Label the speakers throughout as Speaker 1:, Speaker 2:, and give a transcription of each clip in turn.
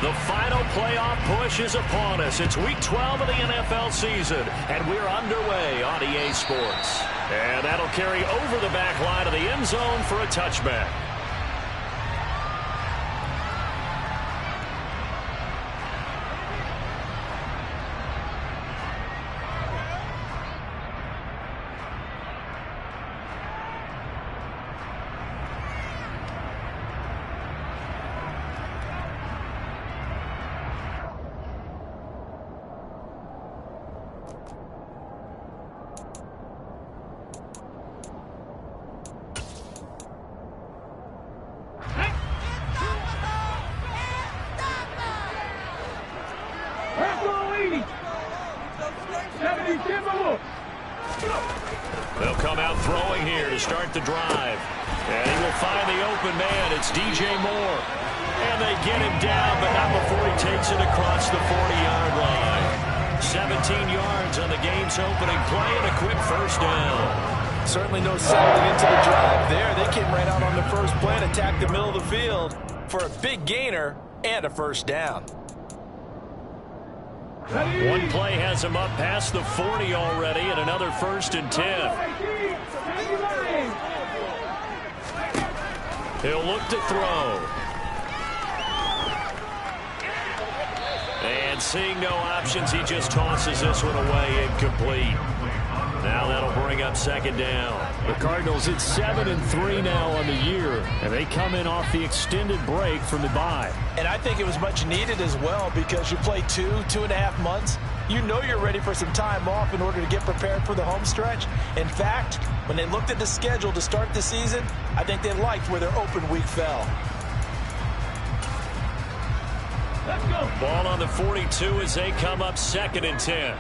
Speaker 1: The final playoff push is upon us. It's Week 12 of the NFL season, and we're underway on EA Sports. And that'll carry over the back line of the end zone for a touchback. They'll come out throwing here to start the drive. And he will find the open man. It's DJ Moore. And they get him down, but not before he takes it across the 40-yard line. 17 yards on the game's opening play and a quick first down.
Speaker 2: Certainly no settling into the drive there. They came right out on the first play and attacked the middle of the field for a big gainer and a first down.
Speaker 1: One play has him up past the 40 already, and another 1st and 10. He'll look to throw. And seeing no options, he just tosses this one away, incomplete. Now that'll bring up 2nd down.
Speaker 3: The Cardinals, it's 7-3 now on the year, and they come in off the extended break from the bye.
Speaker 2: And I think it was much needed as well, because you play 2.5 months. You know you're ready for some time off in order to get prepared for the home stretch. In fact, when they looked at the schedule to start the season, I think they liked where their open week fell.
Speaker 1: Let's go. Ball on the 42 as they come up 2nd and 10.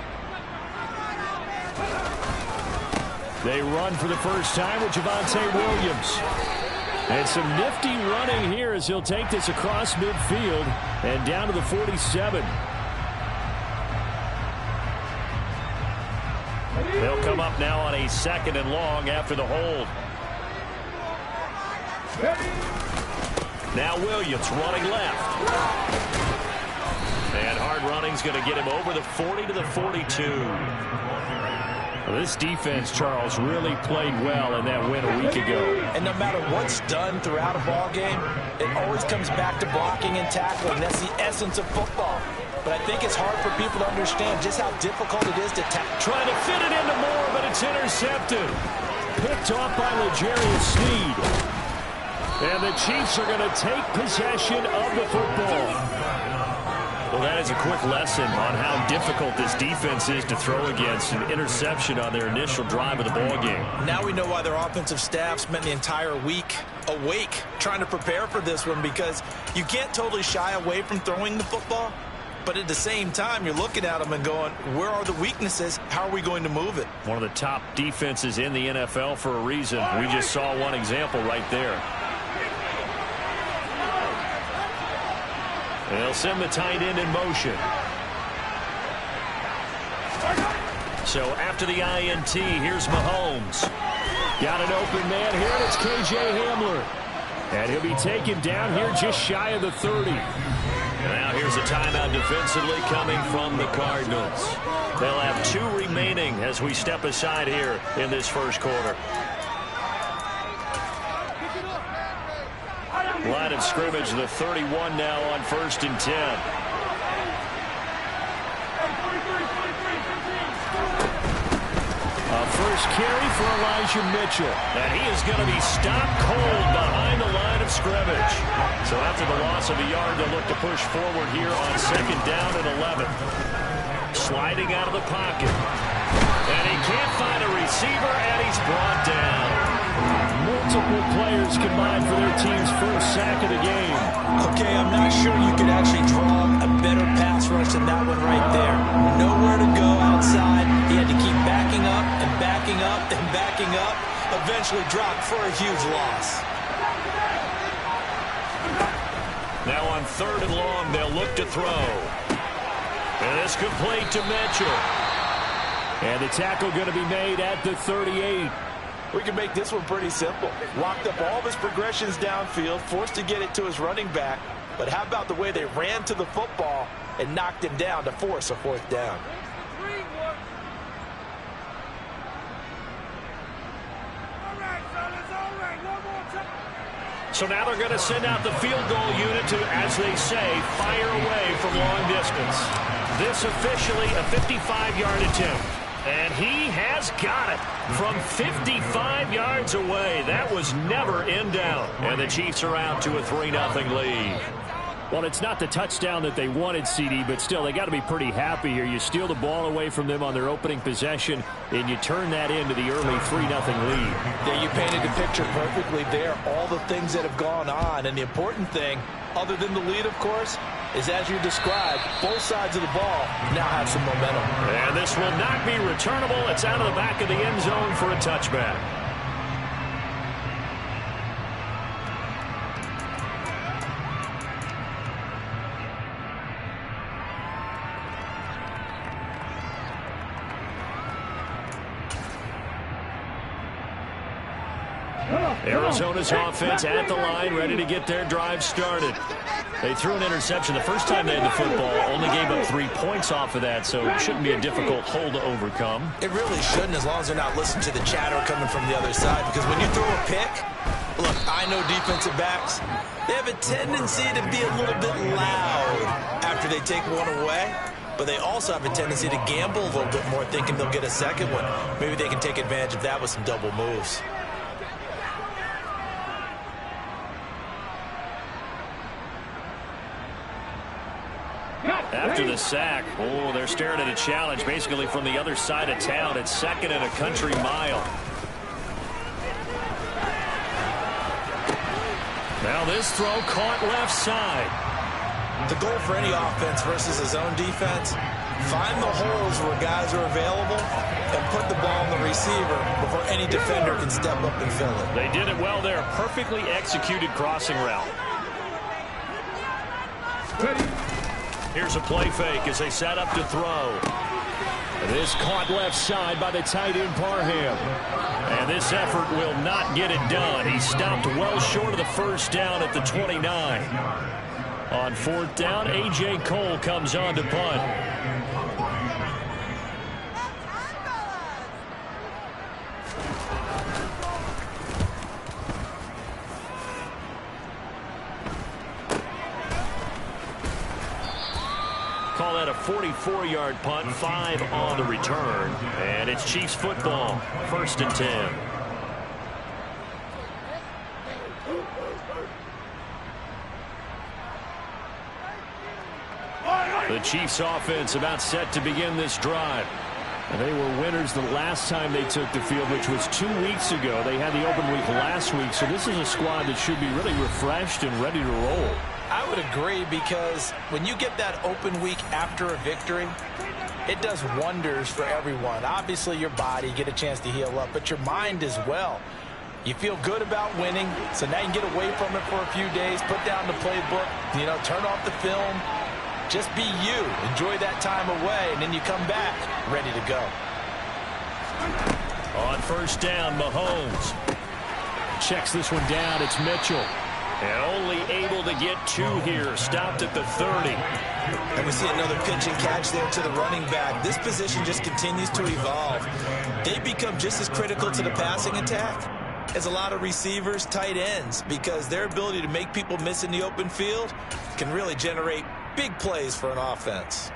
Speaker 3: They run for the first time with Javonte Williams. And some nifty running here as he'll take this across midfield and down to the 47.
Speaker 1: They'll come up now on a 2nd and long after the hold. Now Williams running left. And hard running's going to get him over the 40 to the 42.
Speaker 3: This defense, Charles, really played well in that win a week ago.
Speaker 2: And no matter what's done throughout a ball game, it always comes back to blocking and tackling. That's the essence of football. But I think it's hard for people to understand just how difficult it is to tackle.
Speaker 1: Trying to fit it into Moore, but it's intercepted.
Speaker 3: Picked off by L'Jarius Sneed. And the Chiefs are going to take possession of the football.
Speaker 1: Well, that is a quick lesson on how difficult this defense is to throw against. An interception on their initial drive of the ball game.
Speaker 2: Now we know why their offensive staff spent the entire week awake trying to prepare for this one, because you can't totally shy away from throwing the football. But at the same time, you're looking at them and going, where are the weaknesses? How are we going to move it?
Speaker 1: One of the top defenses in the NFL for a reason. We just saw one example right there. They'll send the tight end in motion. So after the INT, here's Mahomes.
Speaker 3: Got an open man here, and it's KJ Hamler. And he'll be taken down here just shy of the 30.
Speaker 1: Now here's a timeout defensively coming from the Cardinals. They'll have 2 remaining as we step aside here in this first quarter. Line of scrimmage, the 31 now on 1st and 10.
Speaker 3: A first carry for Elijah Mitchell.
Speaker 1: And he is going to be stopped cold behind the line of scrimmage. So after the loss of a yard, they'll look to push forward here on 2nd down and 11. Sliding out of the pocket. And he can't find a receiver, and he's brought down.
Speaker 3: Multiple players combined for their team's first sack of the game.
Speaker 2: Okay, I'm not sure you could actually draw a better pass rush than that one right there. Nowhere to go outside. He had to keep backing up and backing up and backing up. Eventually dropped for a huge loss.
Speaker 1: Now on 3rd and long, they'll look to throw. And it's complete to Mitchell.
Speaker 3: And the tackle going to be made at the 38.
Speaker 2: We can make this one pretty simple. Locked up all of his progressions downfield, forced to get it to his running back. But how about the way they ran to the football and knocked him down to force a 4th down?
Speaker 3: So now they're going to send out the field goal unit to, as they say, fire away from long distance. This officially a 55-yard attempt. And he has got it from 55 yards away. That was never in doubt. And the Chiefs are out to a 3-0 lead. Well, it's not the touchdown that they wanted, CD, but still, they got to be pretty happy here. You steal the ball away from them on their opening possession, and you turn that into the early 3-0 lead.
Speaker 2: Yeah, you painted the picture perfectly there. All the things that have gone on, and the important thing, other than the lead, of course, is as you described, both sides of the ball now have some momentum.
Speaker 3: And this will not be returnable. It's out of the back of the end zone for a touchback. Arizona's offense at the line, ready to get their drive started. They threw an interception the first time they had the football, only gave up 3 points off of that, so it shouldn't be a difficult hole to overcome.
Speaker 2: It really shouldn't, as long as they're not listening to the chatter coming from the other side, because when you throw a pick, look, I know defensive backs, they have a tendency to be a little bit loud after they take one away, but they also have a tendency to gamble a little bit more, thinking they'll get a second one. Maybe they can take advantage of that with some double moves.
Speaker 3: After the sack, oh, they're staring at a challenge basically from the other side of town. It's 2nd and a country mile. Now this throw caught left side.
Speaker 2: The goal for any offense versus a zone defense, find the holes where guys are available and put the ball on the receiver before any defender can step up and fill it.
Speaker 3: They did it well there. Perfectly executed crossing route. Here's a play fake as they set up to throw. This caught left side by the tight end Parham. And this effort will not get it done. He stopped well short of the first down at the 29. On 4th down, A.J. Cole comes on to punt. Call that a 44-yard punt, 5 on the return. And it's Chiefs football, 1st and 10. The Chiefs offense about set to begin this drive. They were winners the last time they took the field, which was 2 weeks ago. They had the open week last week, so this is a squad that should be really refreshed and ready to roll.
Speaker 2: I would agree, because when you get that open week after a victory, it does wonders for everyone. Obviously, your body, get a chance to heal up, but your mind as well. You feel good about winning, so now you can get away from it for a few days, put down the playbook, turn off the film. Just be you. Enjoy that time away, and then you come back ready to go.
Speaker 3: On 1st down, Mahomes checks this one down. It's Mitchell. And only able to get 2 here. Stopped at the 30.
Speaker 2: And we see another pitch and catch there to the running back. This position just continues to evolve. They become just as critical to the passing attack as a lot of receivers, tight ends, because their ability to make people miss in the open field can really generate big plays for an offense.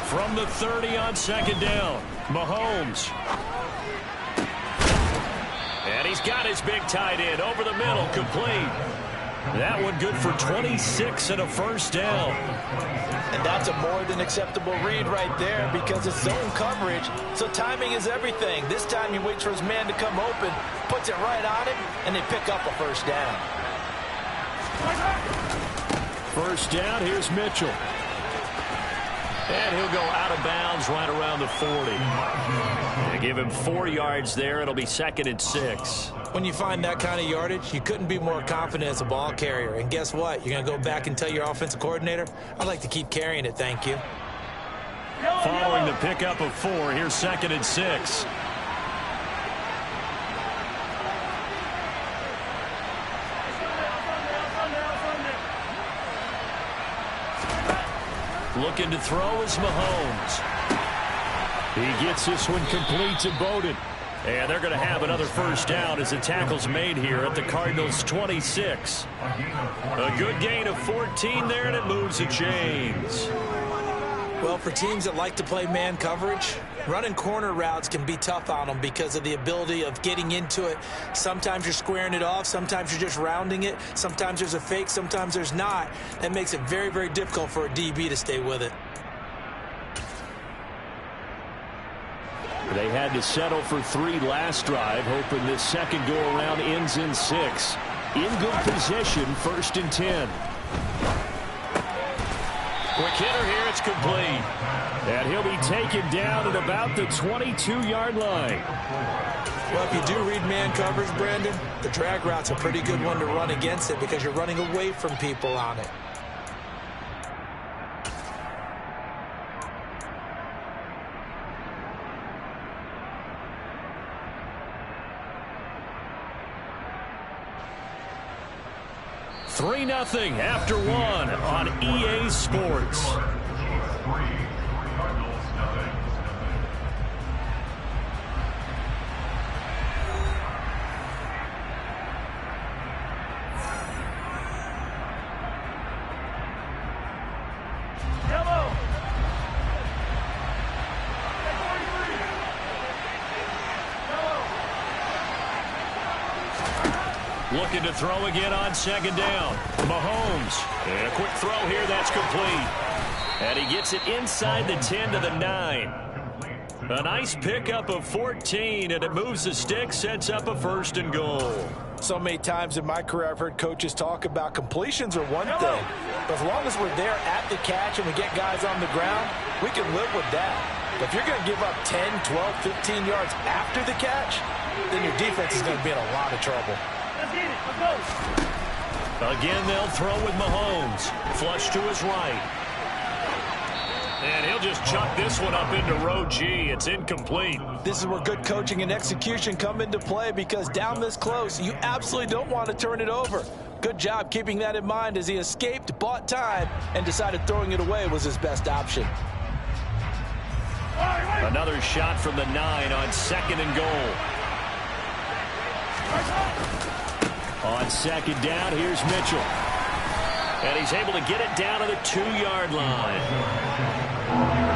Speaker 3: From the 30 on 2nd down, Mahomes. And he's got his big tight end over the middle, complete. That one good for 26 and a 1st down.
Speaker 2: And that's a more than acceptable read right there, because it's zone coverage, so timing is everything. This time he waits for his man to come open, puts it right on him, and they pick up a 1st down.
Speaker 3: 1st down, here's Mitchell. And he'll go out of bounds right around the 40. They give him 4 yards there. It'll be 2nd and 6.
Speaker 2: When you find that kind of yardage, you couldn't be more confident as a ball carrier. And guess what? You're going to go back and tell your offensive coordinator, I'd like to keep carrying it, thank you.
Speaker 1: Following the pickup of 4, here's 2nd and 6. Looking to throw is Mahomes. He gets this one complete to Bowden. And they're going to have another first down as the tackle's made here at the Cardinals' 26. A good gain of 14 there, and it moves the chains.
Speaker 2: Well, for teams that like to play man coverage, running corner routes can be tough on them because of the ability of getting into it. Sometimes you're squaring it off. Sometimes you're just rounding it. Sometimes there's a fake. Sometimes there's not. That makes it very, very difficult for a DB to stay with it.
Speaker 1: They had to settle for 3 last drive, hoping this second go-around ends in 6. In good position, 1st and 10. Quick hitter here, it's complete. And he'll be taken down at about the 22-yard line.
Speaker 2: Well, if you do read man coverage, Brandon, the drag route's a pretty good one to run against it because you're running away from people on it.
Speaker 1: Three 3-0 after 1 on EA Sports. Looking to throw again on 2nd down. Mahomes. And a quick throw here, that's complete. And he gets it inside the 10 to the 9. A nice pickup of 14, and it moves the stick, sets up a 1st and goal.
Speaker 2: So many times in my career I've heard coaches talk about completions are one thing, but as long as we're there at the catch and we get guys on the ground, we can live with that. But if you're going to give up 10, 12, 15 yards after the catch, then your defense is going to be in a lot of trouble.
Speaker 1: Again, they'll throw with Mahomes. Flush to his right. And he'll just chuck this one up into row G. It's incomplete.
Speaker 2: This is where good coaching and execution come into play because down this close, you absolutely don't want to turn it over. Good job keeping that in mind as he escaped, bought time, and decided throwing it away was his best option.
Speaker 1: Another shot from the 9 on 2nd and goal. On 2nd down, here's Mitchell. And he's able to get it down to the 2-yard line.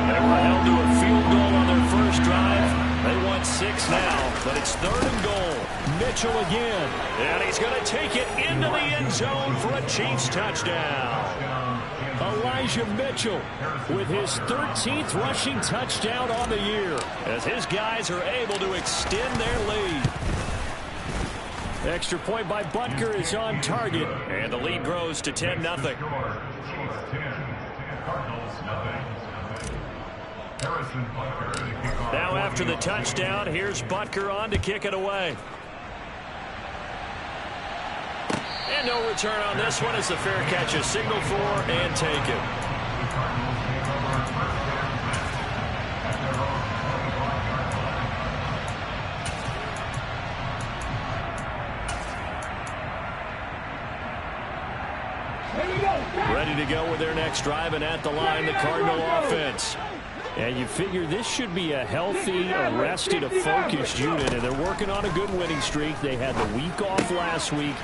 Speaker 1: They were held to a field goal on their first drive. They want 6 now, but it's 3rd and goal. Mitchell again. And he's going to take it into the end zone for a Chiefs touchdown. Elijah Mitchell with his 13th rushing touchdown on the year as his guys are able to extend their lead. Extra point by Butker is on target, and the lead grows to 10-0. Now after the touchdown, here's Butker on to kick it away. And no return on this one as the fair catch is signaled for and taken. Ready to go with their next drive, and at the line, the Cardinal offense. And you figure this should be a healthy, rested, a focused unit, and they're working on a good winning streak. They had the week off last week.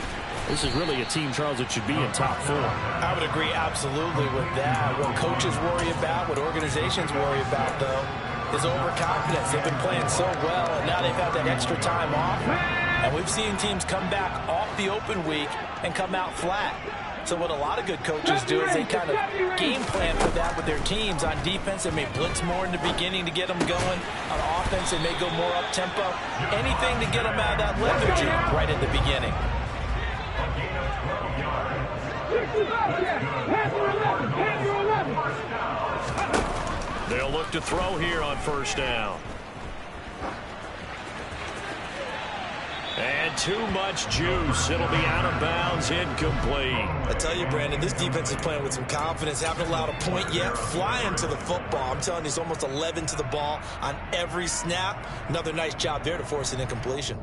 Speaker 1: This is really a team, Charles, that should be in top form.
Speaker 2: I would agree absolutely with that. What coaches worry about, what organizations worry about, though, is overconfidence. They've been playing so well, and now they've had that extra time off. And we've seen teams come back off the open week and come out flat. So what a lot of good coaches do is they kind of game plan for that with their teams. On defense, they may blitz more in the beginning to get them going. On offense, they may go more up-tempo. Anything to get them out of that lethargy right at the beginning.
Speaker 1: They'll look to throw here on 1st down. And too much juice. It'll be out of bounds, incomplete.
Speaker 2: I tell you, Brandon, this defense is playing with some confidence. Haven't allowed a point yet. Flying to the football. I'm telling you, it's almost 11 to the ball on every snap. Another nice job there to force an incompletion.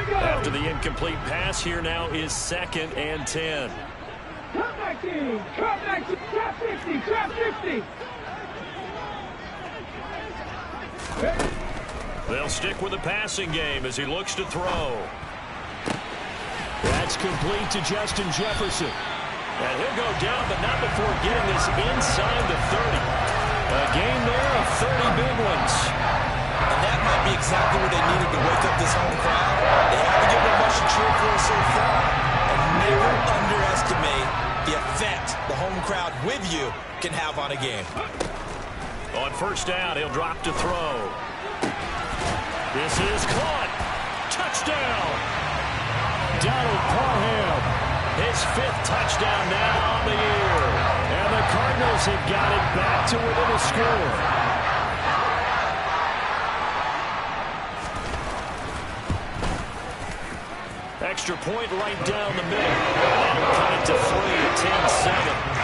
Speaker 1: After the incomplete pass, here now is 2nd and 10.
Speaker 4: Trap 19, trap 50, trap 50.
Speaker 1: They'll stick with the passing game as he looks to throw. That's complete to Justin Jefferson. And he'll go down, but not before getting this inside the 30. A gain there of 30 big ones.
Speaker 2: And that might be exactly what they needed to wake up this home crowd. They have to give them much to cheer for so far. And never underestimate the effect the home crowd with you can have on a game.
Speaker 1: On 1st down, he'll drop to throw. This is caught. Touchdown. Donald Parham. His 5th touchdown now on the year. And the Cardinals have got it back to within a score. Extra point right down the middle. And it'll cut it to 3 at 10-7.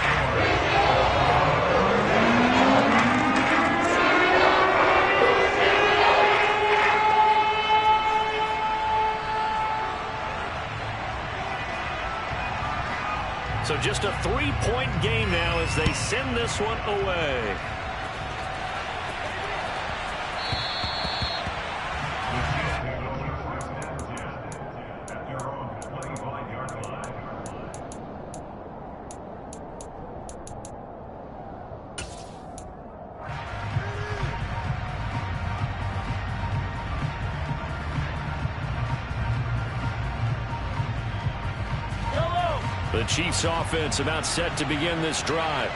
Speaker 1: So just a 3-point game now as they send this one away. The Chiefs offense about set to begin this drive.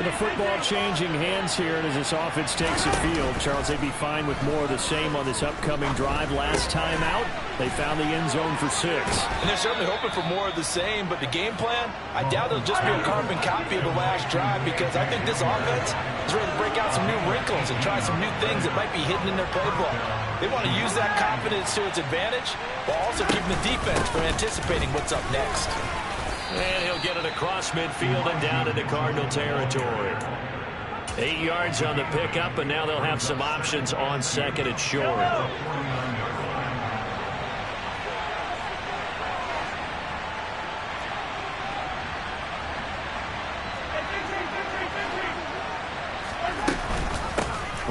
Speaker 3: The football changing hands here, and as this offense takes the field, Charles, they'd be fine with more of the same on this upcoming drive. Last time out, they found the end zone for 6.
Speaker 2: And they're certainly hoping for more of the same, but the game plan, I doubt it'll just be a carbon copy of the last drive, because I think this offense is ready to break out some new wrinkles and try some new things that might be hidden in their playbook. They want to use that confidence to its advantage while also keeping the defense from anticipating what's up next.
Speaker 1: And he'll get it across midfield and down into Cardinal territory. 8 yards on the pickup, and now they'll have some options on 2nd and short.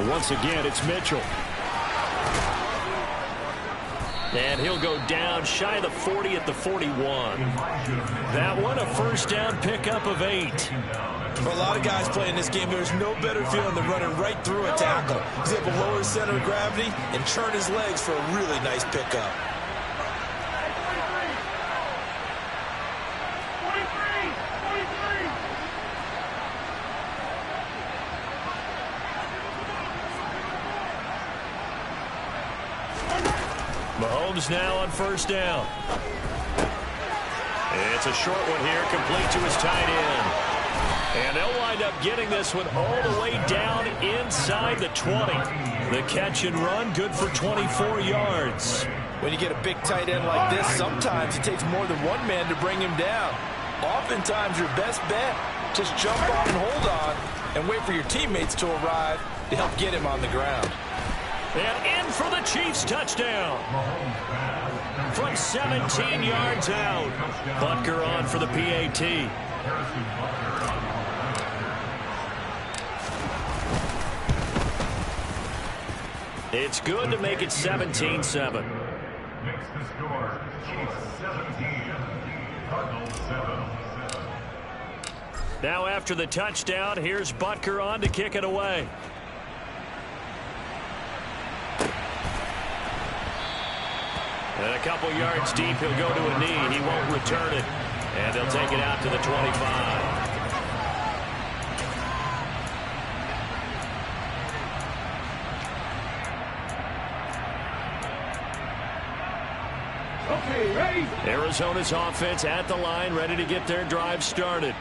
Speaker 3: Once again, it's Mitchell.
Speaker 1: And he'll go down shy of the 40 at the 41. That one, a 1st down pickup of 8.
Speaker 2: For a lot of guys playing this game, there's no better feeling than running right through a tackle. He's able to lower his center of gravity and churn his legs for a really nice pickup.
Speaker 1: Mahomes now on 1st down. It's a short one here, complete to his tight end. And they'll wind up getting this one all the way down inside the 20. The catch and run, good for 24 yards.
Speaker 2: When you get a big tight end like this, sometimes it takes more than one man to bring him down. Oftentimes, your best bet, just jump on and hold on and wait for your teammates to arrive to help get him on the ground.
Speaker 1: And in for the Chiefs touchdown. From 17 yards out. Butker on for the PAT. It's good to make it 17-7.
Speaker 5: Makes the score, Chiefs 17, Cardinals 7.
Speaker 1: Now after the touchdown, here's Butker on to kick it away. And a couple yards deep, he'll go to a knee. He won't return it. And they'll take it out to the 25. Arizona's offense at the line, ready to get their drive started.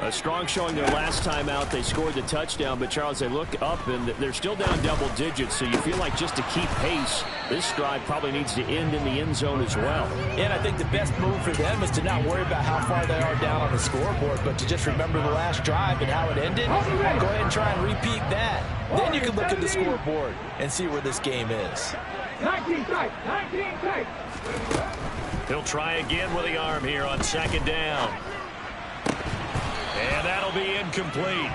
Speaker 3: A strong showing their last time out. They scored the touchdown, but Charles, they look up and they're still down double digits, so you feel like just to keep pace, this drive probably needs to end in the end zone as well.
Speaker 2: And I think the best move for them is to not worry about how far they are down on the scoreboard, but to just remember the last drive and how it ended. Go ahead and try and repeat that. Then you can look at the scoreboard and see where this game is.
Speaker 4: 19 tight, 19 tight.
Speaker 1: He'll try again with the arm here on second down. And that'll be incomplete.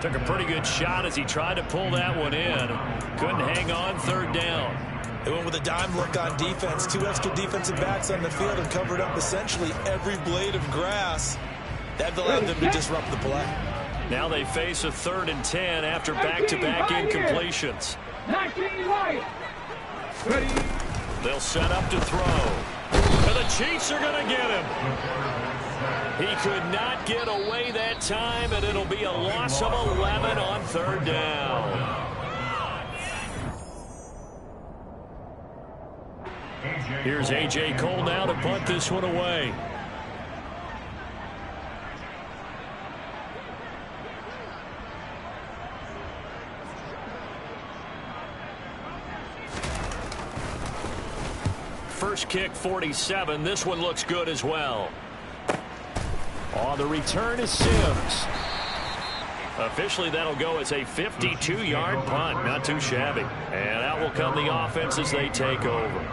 Speaker 1: Took a pretty good shot as he tried to pull that one in. Couldn't hang on third down.
Speaker 2: They went with a dime look on defense. 2 extra defensive backs on the field and covered up essentially every blade of grass. That allowed them to disrupt the play.
Speaker 1: Now they face a 3rd and 10 after back-to-back incompletions.
Speaker 4: 19 right. Ready.
Speaker 1: They'll set up to throw. And the Chiefs are going to get him. He could not get away that time, and it'll be a loss of 11 on 3rd down. Here's A.J. Cole now to punt this one away. First kick, 47. This one looks good as well. On the return is Sims. Officially, that'll go as a 52-yard punt. Not too shabby. And out will come the offense as they take over.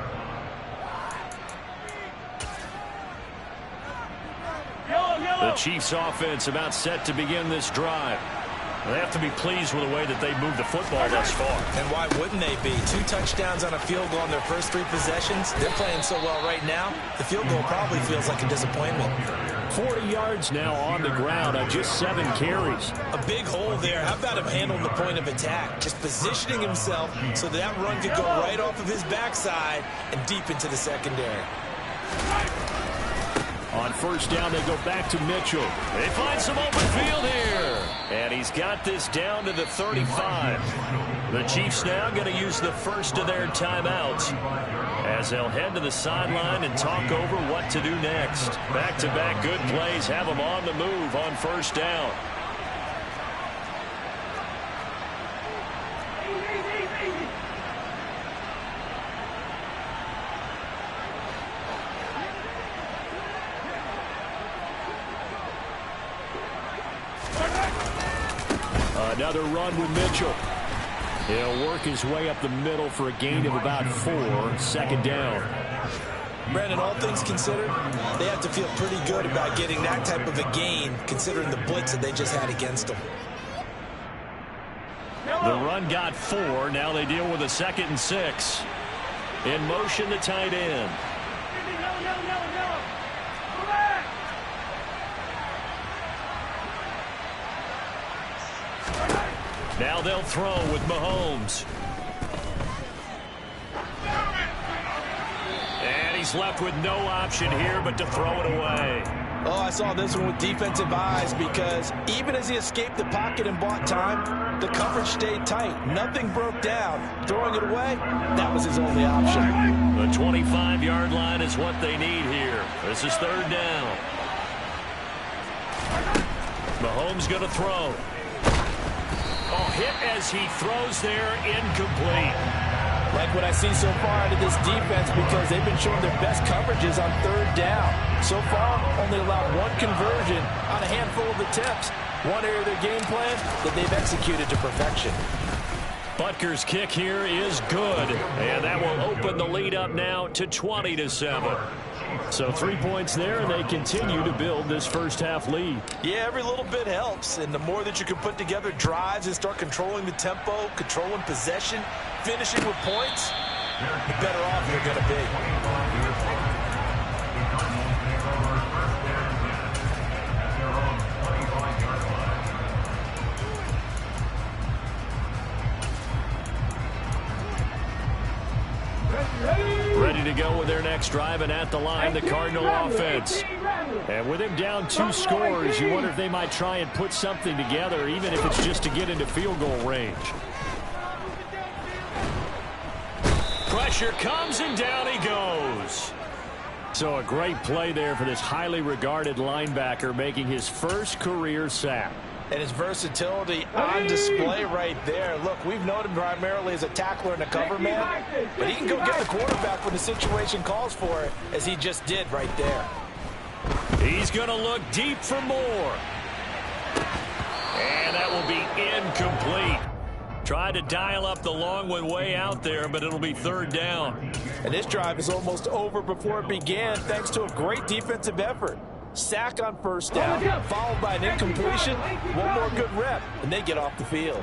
Speaker 1: The Chiefs offense about set to begin this drive. They have to be pleased with the way that they moved the football thus far.
Speaker 2: And why wouldn't they be? 2 touchdowns on a field goal on their first 3 possessions. They're playing so well right now, the field goal probably feels like a disappointment.
Speaker 1: 40 yards now on the ground on just 7 carries.
Speaker 2: A big hole there. How about him handling the point of attack? Just positioning himself so that run could go right off of his backside and deep into the secondary.
Speaker 1: On first down, they go back to Mitchell. They find some open field here. And he's got this down to the 35. The Chiefs now going to use the first of their timeouts as they'll head to the sideline and talk over what to do next. Back-to-back good plays have them on the move on first down. Another run with Mitchell. He'll work his way up the middle for a gain of about 4. Second down.
Speaker 2: Brandon, all things considered, they have to feel pretty good about getting that type of a gain, considering the blitz that they just had against them.
Speaker 1: The run got 4. Now they deal with a 2nd and 6. In motion, the tight end. Now they'll throw with Mahomes. And he's left with no option here but to throw it away.
Speaker 2: Oh, I saw this one with defensive eyes because even as he escaped the pocket and bought time, the coverage stayed tight. Nothing broke down. Throwing it away, that was his only option.
Speaker 1: The 25-yard line is what they need here. This is 3rd down. Mahomes going to throw. Oh, hit as he throws there, incomplete.
Speaker 2: Like what I see so far out of this defense because they've been showing their best coverages on 3rd down. So far, only allowed 1 conversion on a handful of attempts. One area of their game plan that they've executed to perfection.
Speaker 1: Butker's kick here is good, and that will open the lead up now to 20-7. So 3 points there, and they continue to build this first half lead.
Speaker 2: Yeah, every little bit helps, and the more that you can put together drives and start controlling the tempo, controlling possession, finishing with points, the better off you're going to be.
Speaker 1: Ready to go with their next drive, and at the line, the Cardinal offense. And with him down 2 scores, you wonder if they might try and put something together, even if it's just to get into field goal range. Pressure comes, and down he goes.
Speaker 3: So a great play there for this highly regarded linebacker, making his first career sack.
Speaker 2: And his versatility on display right there. Look, we've known him primarily as a tackler and a cover man, but he can go get the quarterback when the situation calls for it, as he just did right there.
Speaker 3: He's going to look deep for more. And that will be incomplete. Tried to dial up the long one way out there, but it'll be third down.
Speaker 2: And this drive is almost over before it began, thanks to a great defensive effort. Sack on first down, followed by an incompletion, one more good rep, and they get off the field.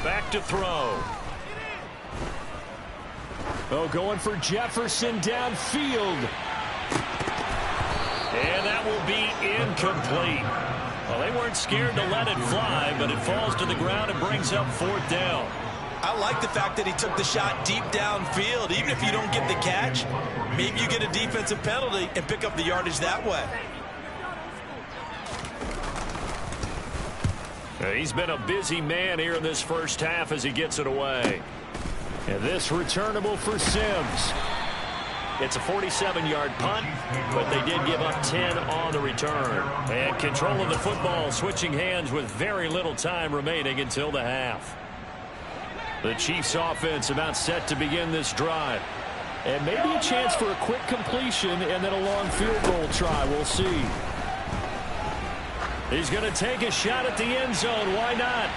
Speaker 3: Back to throw. Oh, going for Jefferson downfield. And that will be incomplete. Well, they weren't scared to let it fly, but it falls to the ground and brings up fourth down.
Speaker 2: I like the fact that he took the shot deep downfield. Even if you don't get the catch, maybe you get a defensive penalty and pick up the yardage that way.
Speaker 3: He's been a busy man here in this first half as he gets it away. And this returnable for Sims. It's a 47-yard punt, but they did give up 10 on the return. And control of the football, switching hands with very little time remaining until the half. The Chiefs offense about set to begin this drive. And maybe a chance for a quick completion and then a long field goal try. We'll see. He's going to take a shot at the end zone. Why not?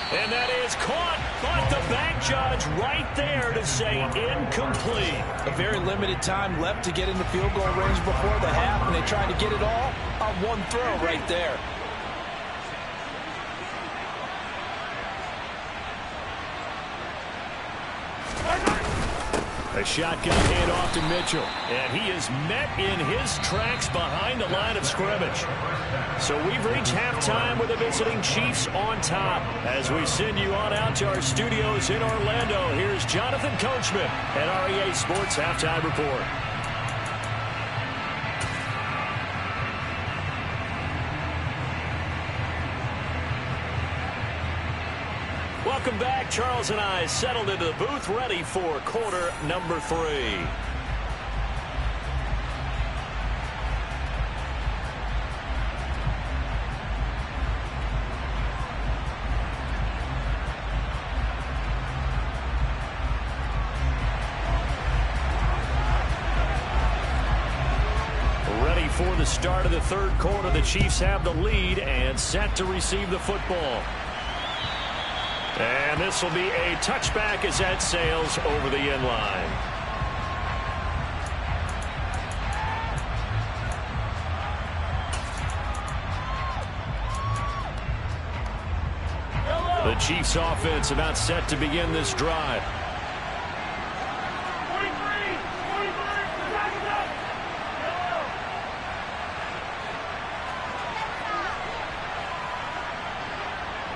Speaker 3: And that is caught. But the back judge right there to say incomplete.
Speaker 2: A very limited time left to get into field goal range before the half, and they tried to get it all on one throw right there.
Speaker 3: A shotgun handoff to Mitchell. And he is met in his tracks behind the line of scrimmage. So we've reached halftime with the visiting Chiefs on top. As we send you on out to our studios in Orlando, here's Jonathan Coachman at REA Sports Halftime Report. Welcome back. Charles and I settled into the booth, ready for quarter number 3. Ready for the start of the third quarter. The Chiefs have the lead and set to receive the football. And this will be a touchback as that sails over the end line. The Chiefs offense about set to begin this drive.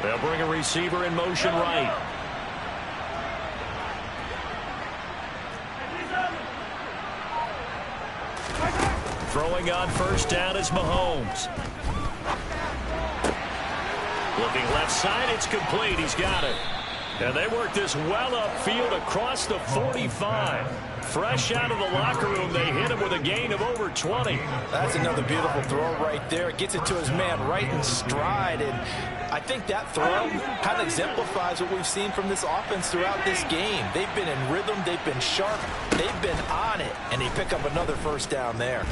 Speaker 3: They'll bring a receiver in motion right. Throwing on first down is Mahomes. Looking left side, it's complete. He's got it. And they work this well upfield across the 45. Fresh out of the locker room, they hit him with a gain of over 20.
Speaker 2: That's another beautiful throw right there. It gets it to his man right in stride. And I think that throw kind of exemplifies what we've seen from this offense throughout this game. They've been in rhythm. They've been sharp. They've been on it. And they pick up another first down there.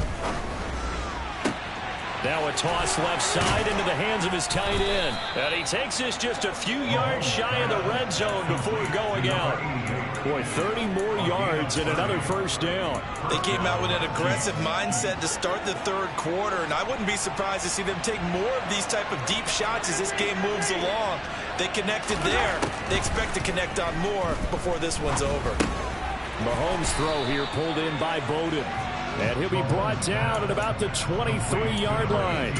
Speaker 3: Now a toss left side into the hands of his tight end. And he takes this just a few yards shy of the red zone before going out. Boy, 30 more yards and another first down.
Speaker 2: They came out with an aggressive mindset to start the third quarter, and I wouldn't be surprised to see them take more of these type of deep shots as this game moves along. They connected there. They expect to connect on more before this one's over.
Speaker 3: Mahomes' throw here pulled in by Bowden. And he'll be brought down at about the 23-yard line.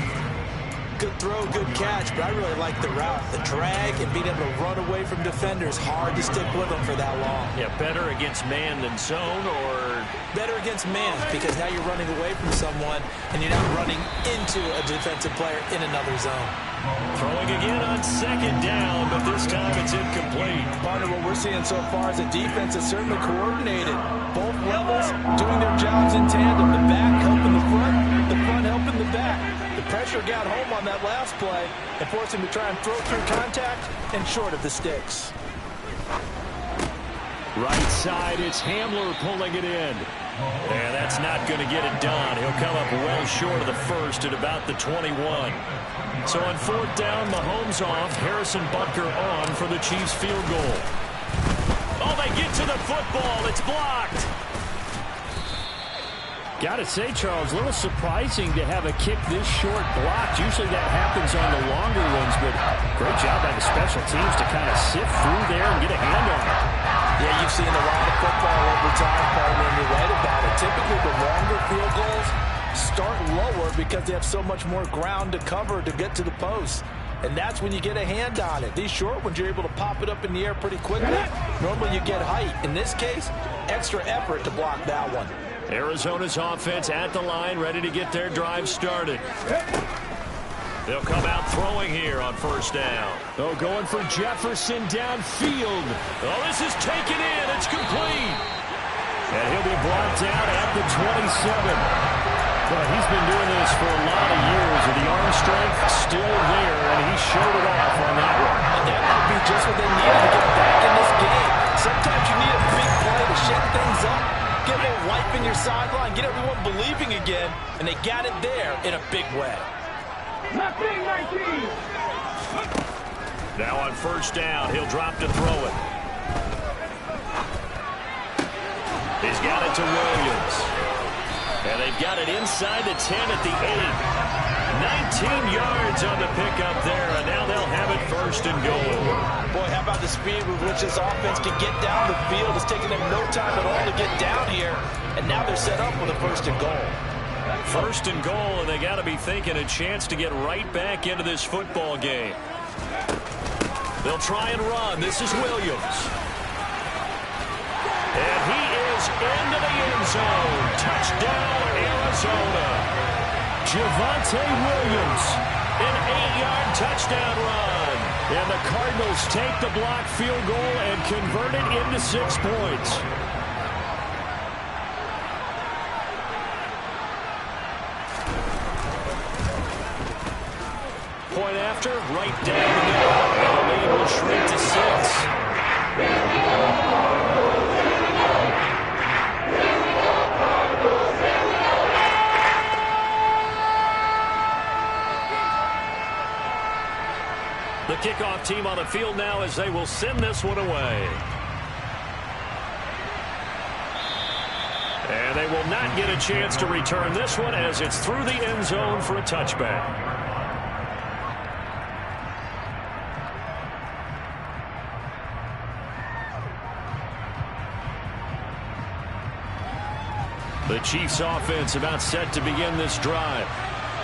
Speaker 2: Good throw, good catch, but I really like the route. The drag and being able to run away from defenders, hard to stick with them for that long.
Speaker 1: Yeah, better against man than zone, or
Speaker 2: better against man, because now you're running away from someone and you're not running into a defensive player in another zone.
Speaker 1: Throwing again on second down, but this time it's incomplete.
Speaker 2: Partner, what we're seeing so far is a defense that's certainly coordinated. Both levels doing their jobs in tandem. The back helping the front helping the back. The pressure got home on that last play and forced him to try and throw through contact and short of the sticks.
Speaker 1: Right side, it's Hamler pulling it in. And that's not going to get it done. He'll come up well short of the first at about the 21. So on fourth down, Mahomes off, Harrison Butker on for the Chiefs field goal. Oh, they get to the football. It's blocked.
Speaker 3: Got to say, Charles, a little surprising to have a kick this short blocked. Usually that happens on the longer ones, but great job by the special teams to kind of sift through there and get a hand on it.
Speaker 2: Yeah, you've seen a lot of football over time, partner, and you're right about it. Typically, the longer field goals start lower because they have so much more ground to cover to get to the post. And that's when you get a hand on it. These short ones, you're able to pop it up in the air pretty quickly. Normally, you get height. In this case, extra effort to block that one.
Speaker 1: Arizona's offense at the line, ready to get their drive started. They'll come out throwing here on first down.
Speaker 3: Oh, going for Jefferson downfield.
Speaker 1: Oh, this is taken in. It's complete. And he'll be brought down at the 27. Well, he's been doing this for a lot of years, and the arm strength still there, and he showed it off on that one.
Speaker 2: And that might be just what they needed to get back in this game. Sometimes you need a big play to shake things up, get a little life in your sideline, get everyone believing again, and they got it there in a big way.
Speaker 1: Now on first down, he'll drop to throw it. He's got it to Williams. And they've got it inside the 10 at the 8. 19 yards on the pickup there, and now they'll have it first and goal.
Speaker 2: Boy, how about the speed with which this offense can get down the field? It's taking them no time at all to get down here, and now they're set up with a first and goal.
Speaker 1: First and goal, and they got to be thinking a chance to get right back into this football game. They'll try and run. This is Williams. And he is into the end zone. Touchdown, Arizona. Javonte Williams, an 8-yard touchdown run. And the Cardinals take the block field goal and convert it into 6 points. Point after, right down the middle. The lead will shrink to 6. The kickoff team on the field now as they will send this one away. And they will not get a chance to return this one as it's through the end zone for a touchback. The Chiefs offense about set to begin this drive.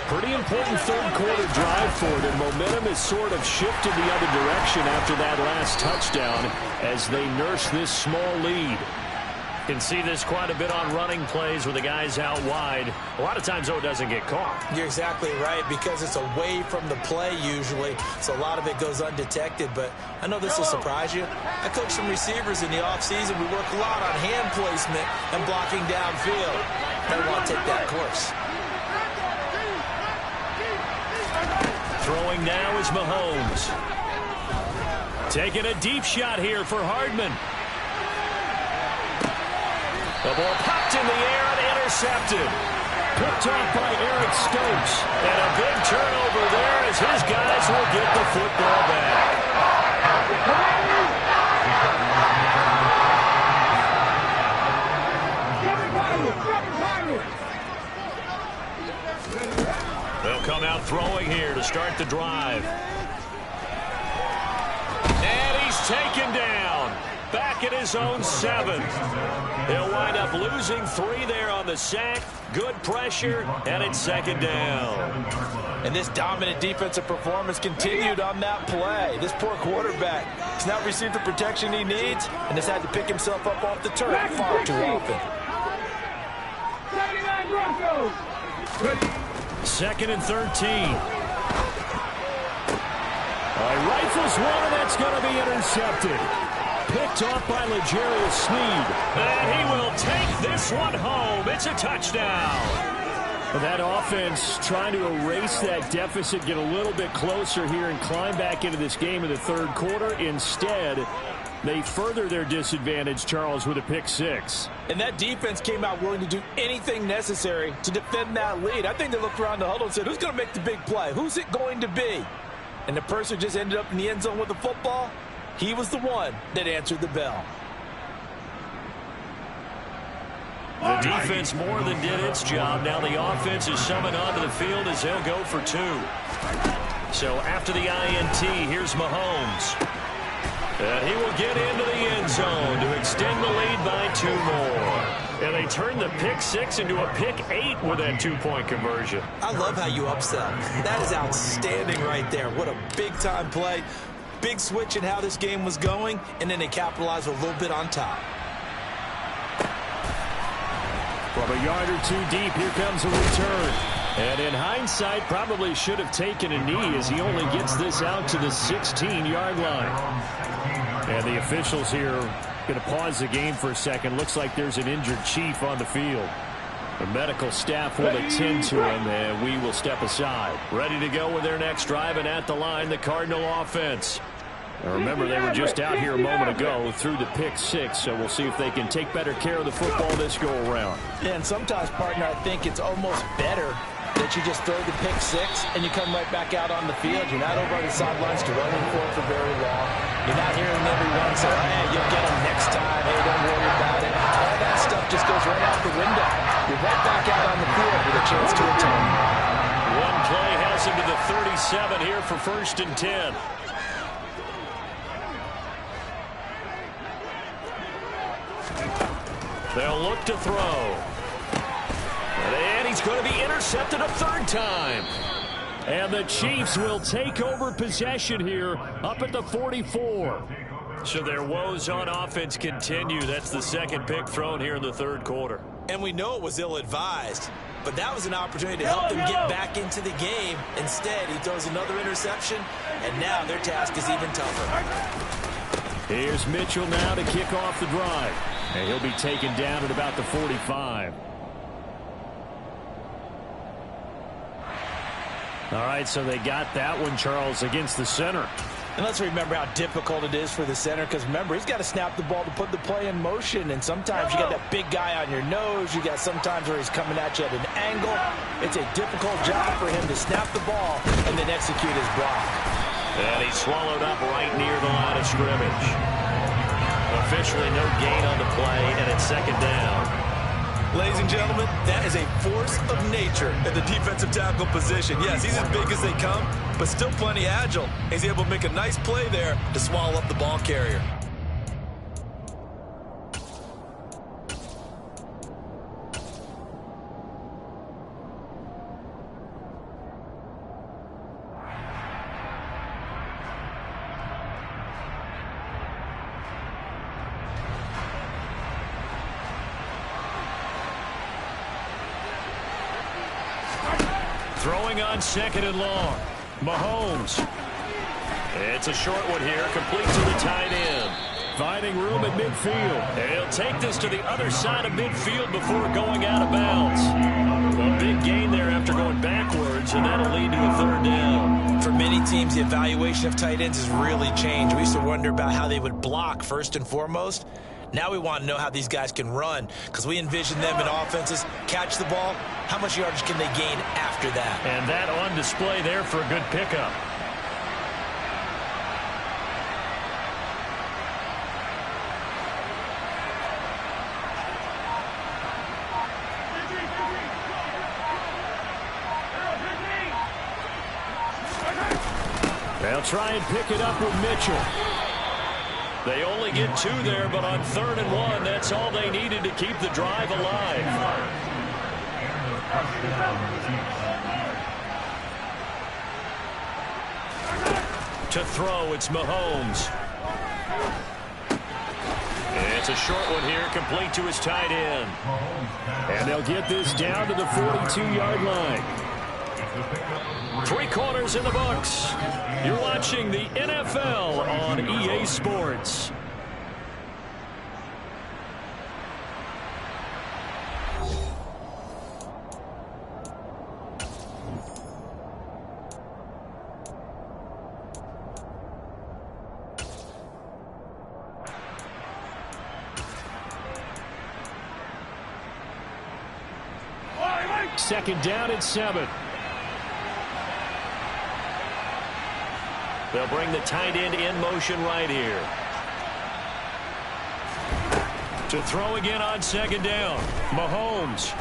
Speaker 1: Pretty important third quarter drive for them. Momentum has sort of shifted the other direction after that last touchdown as they nurse this small lead. Can see this quite a bit on running plays with the guys out wide. A lot of times, though, it doesn't get caught.
Speaker 2: You're exactly right, because it's away from the play usually, so a lot of it goes undetected. But I know this will surprise you. I coach some receivers in the offseason. We work a lot on hand placement and blocking downfield. They want to take that course.
Speaker 1: Throwing now is Mahomes. Taking a deep shot here for Hardman. The ball popped in the air and intercepted. Picked off by Eric Stokes. And a big turnover there as his guys will get the football back. They'll come out throwing here to start the drive. And he's taken down. Back
Speaker 3: back at his own 7. He'll wind up losing 3 there on the sack. Good pressure, and it's 2nd down.
Speaker 2: And this dominant defensive performance continued on that play. This poor quarterback has not received the protection he needs and has had to pick himself up off the turf far too often.
Speaker 3: 2nd and 13. Rifles one, and that's going to be intercepted. Picked off by L'Jarius Sneed. And he will take this one home. It's a touchdown. That offense trying to erase that deficit, get a little bit closer here and climb back into this game in the 3rd quarter. Instead, they further their disadvantage, Charles, with a pick 6.
Speaker 2: And that defense came out willing to do anything necessary to defend that lead. I think they looked around the huddle and said, who's going to make the big play? Who's it going to be? And the person just ended up in the end zone with the football. He was the one that answered the bell.
Speaker 3: The defense more than did its job. Now the offense is summoned onto the field as they'll go for 2. So after the INT, here's Mahomes. And he will get into the end zone to extend the lead by 2 more. And they turn the pick 6 into a pick 8 with that 2-point conversion.
Speaker 2: I love how you upsell. That is outstanding right there. What a big-time play. Big switch in how this game was going, and then they capitalized a little bit on top.
Speaker 3: From a yard or 2 deep, here comes a return. And in hindsight, probably should have taken a knee as he only gets this out to the 16-yard line. And the officials here going to pause the game for a second. Looks like there's an injured Chief on the field. The medical staff will attend to him, and we will step aside. Ready to go with their next drive, and at the line, the Cardinal offense. Now remember, they were just out here a moment ago through the pick 6, so we'll see if they can take better care of the football this go-around.
Speaker 2: Yeah, and sometimes, partner, I think it's almost better that you just throw the pick 6 and you come right back out on the field. You're not over on the sidelines to running for very long. You're not hearing everyone say, oh, hey, you'll get them next time. Hey, don't worry about it. All that stuff just goes right out the window. You're right back out on the field with a chance to atone.
Speaker 3: One play has him to the 37 here for 1st and 10. They'll look to throw. And he's going to be intercepted a 3rd time. And the Chiefs will take over possession here up at the 44. So their woes on offense continue. That's the 2nd pick thrown here in the 3rd quarter.
Speaker 2: And we know it was ill-advised, but that was an opportunity to help them get back into the game. Instead, he throws another interception, and now their task is even tougher.
Speaker 3: Here's Mitchell now to kick off the drive. And he'll be taken down at about the 45. All right, so they got that one, Charles, against the center.
Speaker 2: And let's remember how difficult it is for the center, because remember, he's got to snap the ball to put the play in motion, and sometimes you got that big guy on your nose. You got sometimes where he's coming at you at an angle. It's a difficult job for him to snap the ball and then execute his block.
Speaker 3: And he's swallowed up right near the line of scrimmage. Officially no gain on the play, and it's 2nd down.
Speaker 2: Ladies and gentlemen, that is a force of nature at the defensive tackle position. Yes, he's as big as they come, but still plenty agile. He's able to make a nice play there to swallow up the ball carrier.
Speaker 3: Throwing on 2nd and long. Mahomes. It's a short one here, complete to the tight end. Finding room at midfield. He'll take this to the other side of midfield before going out of bounds. A big gain there after going backwards, and that'll lead to a 3rd down.
Speaker 2: For many teams, the evaluation of tight ends has really changed. We used to wonder about how they would block first and foremost. Now we want to know how these guys can run, because we envision them in offenses catch the ball. How much yardage can they gain after that?
Speaker 3: And that on display there for a good pickup. They'll try and pick it up with Mitchell.
Speaker 1: They only get 2 there, but on 3rd and 1, that's all they needed to keep the drive alive. To throw, it's Mahomes. It's a short one here, complete to his tight end.
Speaker 3: And they'll get this down to the 42-yard line.
Speaker 1: 3 quarters in the books. You're watching the NFL on EA Sports.
Speaker 3: Second down and 7.
Speaker 1: They'll bring the tight end in motion right here. To throw again on 2nd down. Mahomes.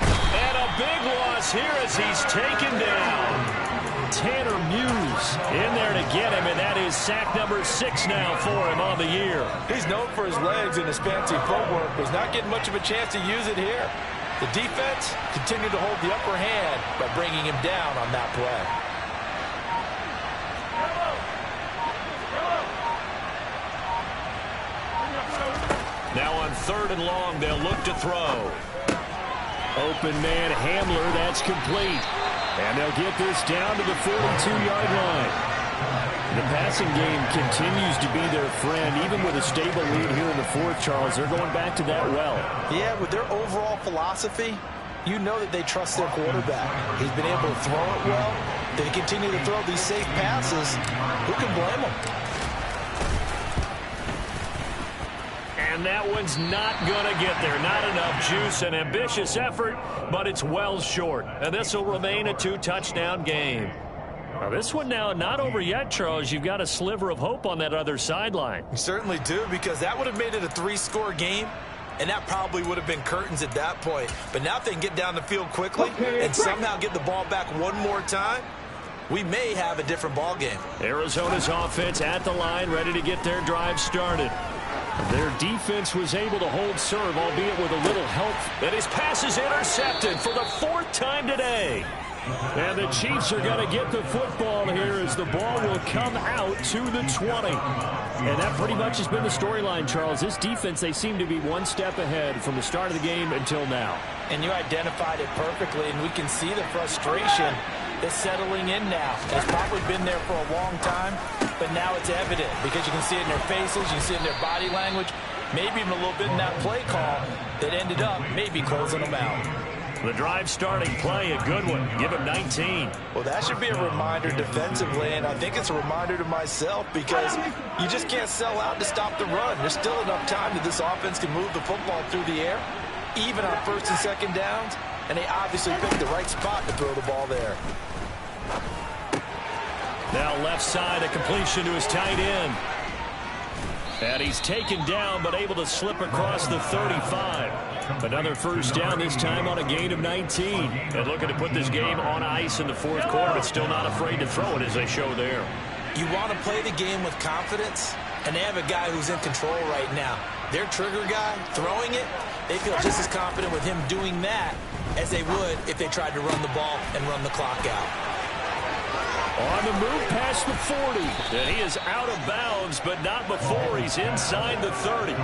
Speaker 1: And a big loss here as he's taken down. Tanner Muse in there to get him, and that is sack number 6 now for him on the year.
Speaker 2: He's known for his legs and his fancy footwork, but he's not getting much of a chance to use it here. The defense continued to hold the upper hand by bringing him down on that play.
Speaker 1: Now on 3rd and long, they'll look to throw.
Speaker 3: Open man Hamler, that's complete. And they'll get this down to the 42-yard line. The passing game continues to be their friend. Even with a stable lead here in the 4th, Charles, they're going back to that well.
Speaker 2: Yeah, with their overall philosophy, you know that they trust their quarterback. He's been able to throw it well. They continue to throw these safe passes. Who can blame them?
Speaker 1: And that one's not going to get there. Not enough juice. An ambitious effort, but it's well short. And this will remain a 2-touchdown game. Now this one now not over yet, Charles. You've got a sliver of hope on that other sideline.
Speaker 2: You certainly do, because that would have made it a 3-score game, and that probably would have been curtains at that point. But now if they can get down the field quickly and somehow get the ball back one more time, we may have a different ball game.
Speaker 1: Arizona's offense at the line, ready to get their drive started.
Speaker 3: Their defense was able to hold serve, albeit with a little help.
Speaker 1: And his pass is intercepted for the 4th time today.
Speaker 3: And the Chiefs are going to get the football here as the ball will come out to the 20. And that pretty much has been the storyline, Charles. This defense, they seem to be one step ahead from the start of the game until now.
Speaker 2: And you identified it perfectly, and we can see the frustration is settling in now. It's probably been there for a long time, but now it's evident because you can see it in their faces, you can see it in their body language, maybe even a little bit in that play call that ended up maybe closing them out.
Speaker 1: The drive starting play, a good one. Give him 19.
Speaker 2: Well, that should be a reminder defensively, and I think it's a reminder to myself because you just can't sell out to stop the run. There's still enough time that this offense can move the football through the air, even on 1st and 2nd downs, and they obviously picked the right spot to throw the ball there.
Speaker 1: Now left side, a completion to his tight end. And he's taken down, but able to slip across the 35. Another 1st down, this time on a gain of 19. And looking to put this game on ice in the 4th quarter, but still not afraid to throw it as they show there.
Speaker 2: You want to play the game with confidence, and they have a guy who's in control right now. Their trigger guy, throwing it, they feel just as confident with him doing that as they would if they tried to run the ball and run the clock out.
Speaker 3: On the move past the 40.
Speaker 1: And he is out of bounds, but not before he's inside the 30.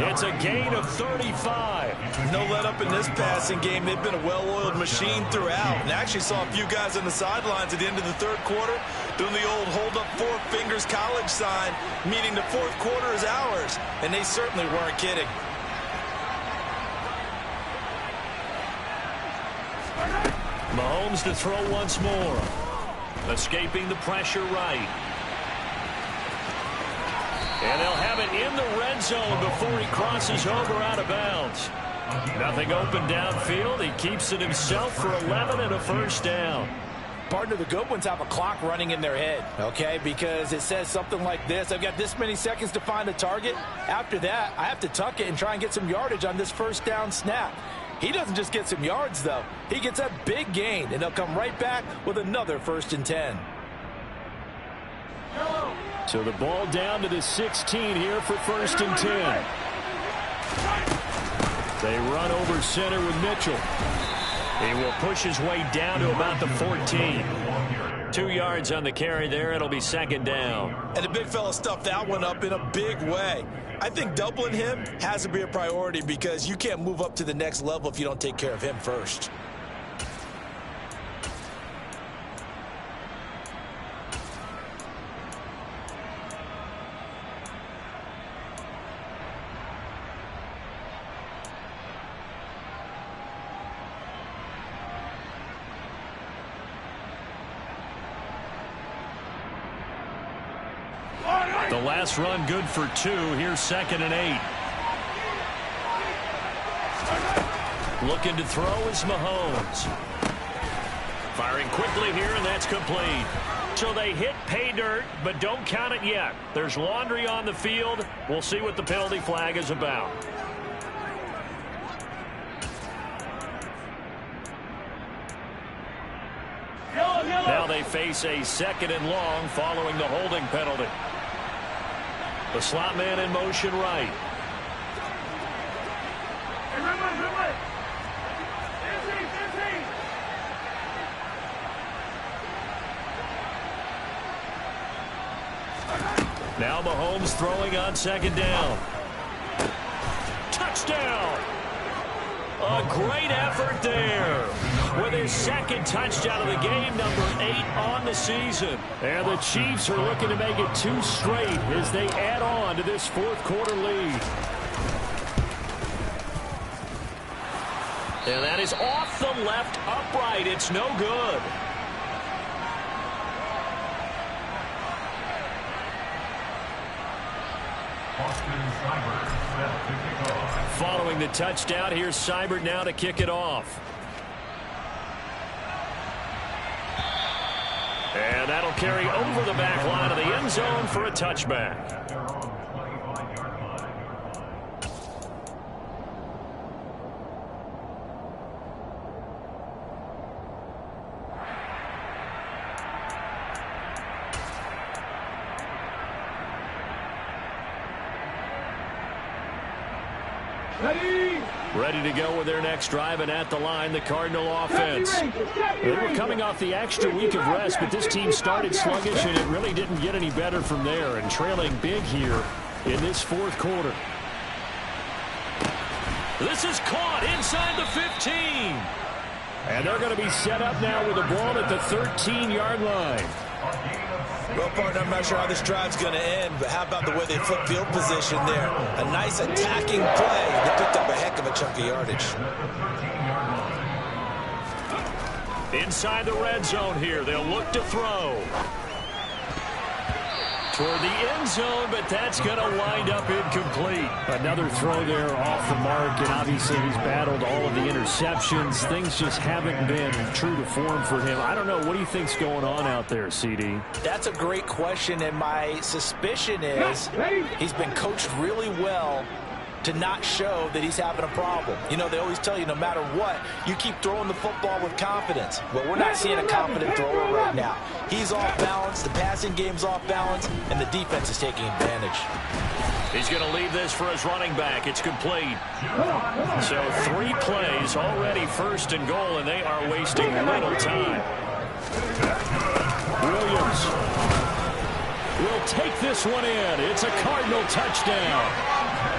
Speaker 1: It's a gain of 35.
Speaker 2: No let up in this passing game. They've been a well-oiled machine throughout. And I actually saw a few guys on the sidelines at the end of the 3rd quarter doing the old hold up 4 fingers college sign, meaning the 4th quarter is ours. And they certainly weren't kidding.
Speaker 1: Mahomes to throw once more. Escaping the pressure right. And they'll have it in the red zone before he crosses over out of bounds. Nothing open downfield. He keeps it himself for 11 and a 1st down.
Speaker 2: Partner, the good ones have a clock running in their head, okay? Because it says something like this. I've got this many seconds to find a target. After that, I have to tuck it and try and get some yardage on this 1st down snap. He doesn't just get some yards, though. He gets a big gain, and they'll come right back with another 1st and 10.
Speaker 3: So the ball down to the 16 here for 1st and 10. They run over center with Mitchell. He will push his way down to about the 14. 2 yards on the carry there. It'll be 2nd down.
Speaker 2: And the big fella stuffed that one up in a big way. I think doubling him has to be a priority because you can't move up to the next level if you don't take care of him first.
Speaker 3: The last run good for 2. Here's 2nd and 8. Looking to throw is Mahomes. Firing quickly here, and that's complete. So they hit pay dirt, but don't count it yet. There's laundry on the field. We'll see what the penalty flag is about. Now they face a 2nd and long following the holding penalty. The slot man in motion right. Now Mahomes throwing on 2nd down. Touchdown! A great effort there with his 2nd touchdown of the game, number 8 on the season. And the Chiefs are looking to make it 2 straight as they add on to this 4th quarter lead. And that is off the left upright. It's no good. Following the touchdown, here's Seibert now to kick it off. And that'll carry over the back line of the end zone for a touchback. Ready to go with their next drive, and at the line, the Cardinal offense. They were coming off the extra week of rest, but this team started sluggish, and it really didn't get any better from there, and trailing big here in this 4th quarter. This is caught inside the 15. And they're going to be set up now with the ball at the 13-yard line.
Speaker 2: Well, partner, I'm not sure how this drive's going to end, but how about the way they flip field position there? A nice attacking play that picked up a heck of a chunk of yardage.
Speaker 3: Inside the red zone here, they'll look to throw. Toward the end zone, but that's going to wind up incomplete. Another throw there off the mark, and obviously he's battled all of the interceptions. Things just haven't been true to form for him. I don't know. What do you think's going on out there, CD?
Speaker 2: That's a great question, and my suspicion is he's been coached really well to not show that he's having a problem. You know, they always tell you no matter what, you keep throwing the football with confidence. Well, we're not seeing a confident thrower right now. He's off balance, the passing game's off balance, and the defense is taking advantage.
Speaker 3: He's going to leave this for his running back. It's complete. So 3 plays already 1st and goal, and they are wasting little time. Williams will take this one in. It's a Cardinal touchdown.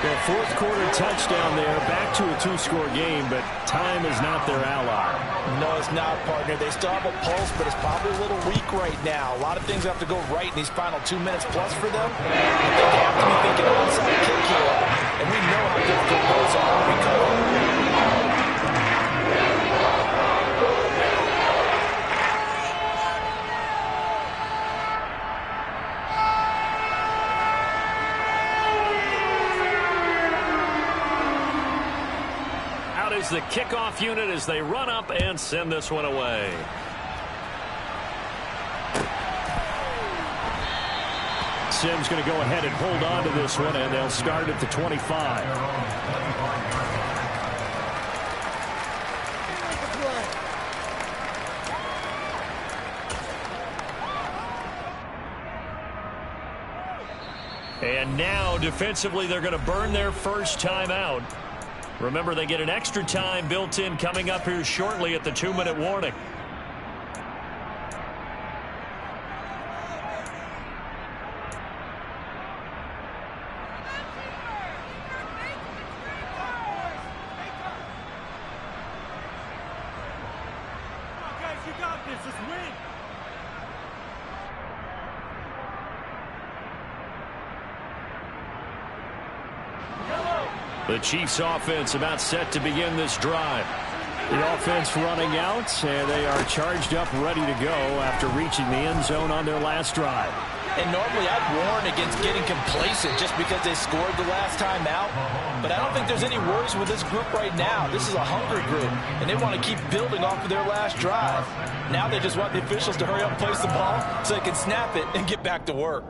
Speaker 3: The 4th quarter touchdown there, back to a 2-score game, but time is not their ally.
Speaker 2: No, it's not, partner. They still have a pulse, but it's probably a little weak right now. A lot of things have to go right in these final 2 minutes plus for them. I think they have to be thinking onside kick here, and we know how difficult those are when we come up.
Speaker 3: The kickoff unit as they run up and send this one away. Simms going to go ahead and hold on to this one, and they'll start at the 25. And now, defensively, they're going to burn their first timeout. Remember, they get an extra time built in coming up here shortly at the 2-minute warning.
Speaker 6: You got this. Just win.
Speaker 1: The Chiefs offense about set to begin this drive.
Speaker 3: The offense running out, and they are charged up, ready to go after reaching the end zone on their last drive.
Speaker 2: And normally I'd warn against getting complacent just because they scored the last time out. But I don't think there's any worries with this group right now. This is a hungry group, and they want to keep building off of their last drive. Now they just want the officials to hurry up and place the ball so they can snap it and get back to work.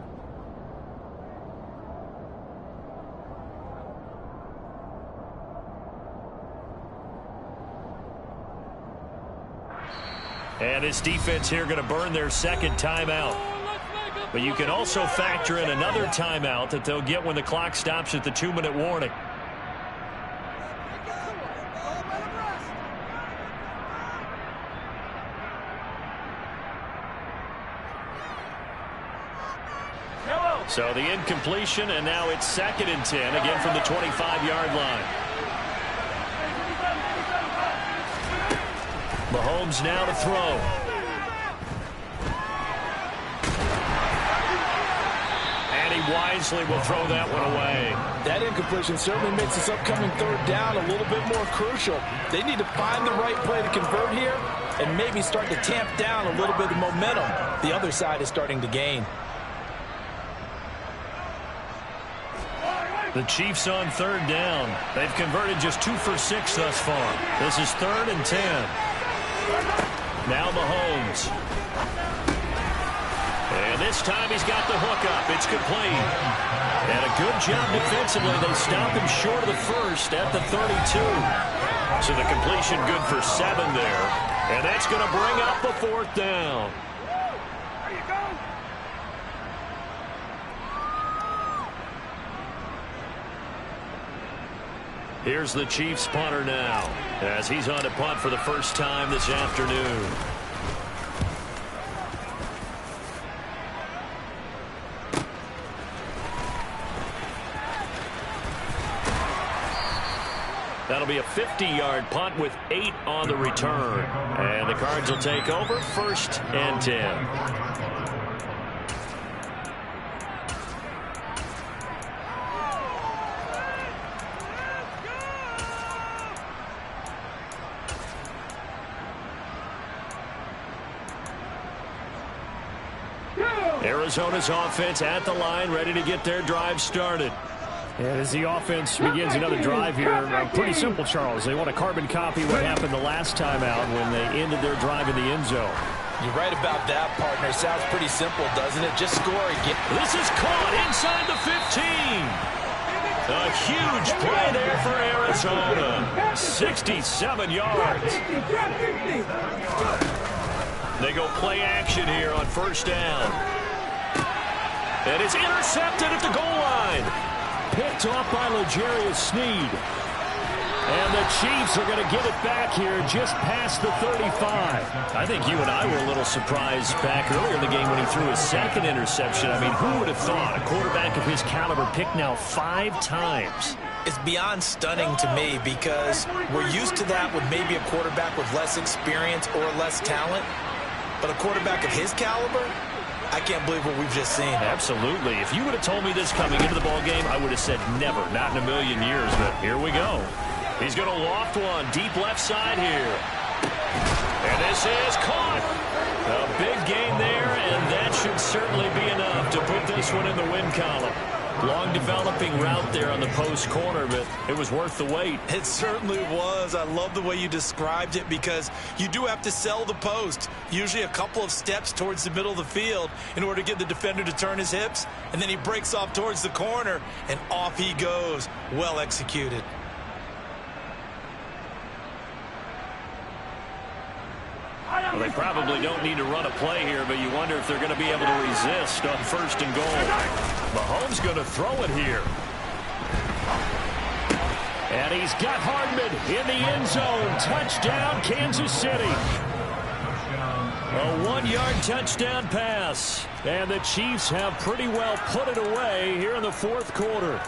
Speaker 3: And this defense here going to burn their second timeout. But you can also factor in another timeout that they'll get when the clock stops at the 2-minute warning. So the incompletion, and now it's 2nd and 10, again from the 25-yard line. Mahomes now to throw. And he wisely will throw that one away.
Speaker 2: That incompletion certainly makes this upcoming 3rd down a little bit more crucial. They need to find the right play to convert here and maybe start to tamp down a little bit of momentum. The other side is starting to gain.
Speaker 3: The Chiefs on 3rd down. They've converted just 2 for 6 thus far. This is 3rd and 10. Now Mahomes. And this time he's got the hook up. It's complete. And a good job defensively. They stop him short of the first at the 32. So the completion good for 7 there. And that's going to bring up the 4th down.
Speaker 6: There you go.
Speaker 3: Here's the Chiefs punter now, as he's on to punt for the first time this afternoon. That'll be a 50-yard punt with 8 on the return. And the Cards will take over 1st and 10. Arizona's offense at the line, ready to get their drive started.
Speaker 7: And as the offense begins another drive here, pretty simple, Charles. They want to carbon copy what happened the last time out when they ended their drive in the end zone.
Speaker 2: You're right about that, partner. Sounds pretty simple, doesn't it? Just score again.
Speaker 3: This is caught inside the 15. A huge play there for Arizona. 67 yards. They go play action here on 1st down. And it's intercepted at the goal line. Picked off by L'Jarius Sneed. And the Chiefs are going to get it back here just past the 35. I think you and I were a little surprised back earlier in the game when he threw his 2nd interception. I mean, who would have thought a quarterback of his caliber picked now 5 times?
Speaker 2: It's beyond stunning to me because we're used to that with maybe a quarterback with less experience or less talent. But a quarterback of his caliber, I can't believe what we've just seen.
Speaker 3: Absolutely. If you would have told me this coming into the ballgame, I would have said never, not in a million years. But here we go. He's going to loft one deep left side here. And this is caught. A big gain there, and that should certainly be enough to put this one in the win column. Long developing route there on the post corner, but it was worth the wait.
Speaker 2: It certainly was. I love the way you described it because you do have to sell the post. Usually a couple of steps towards the middle of the field in order to get the defender to turn his hips. And then he breaks off towards the corner, and off he goes. Well executed.
Speaker 1: Well, they probably don't need to run a play here, but you wonder if they're going to be able to resist on 1st and goal. Mahomes going to throw it here.
Speaker 7: And he's got Hardman in the end zone. Touchdown, Kansas City.
Speaker 1: A 1-yard touchdown pass.
Speaker 7: And the Chiefs have pretty well put it away here in the 4th quarter.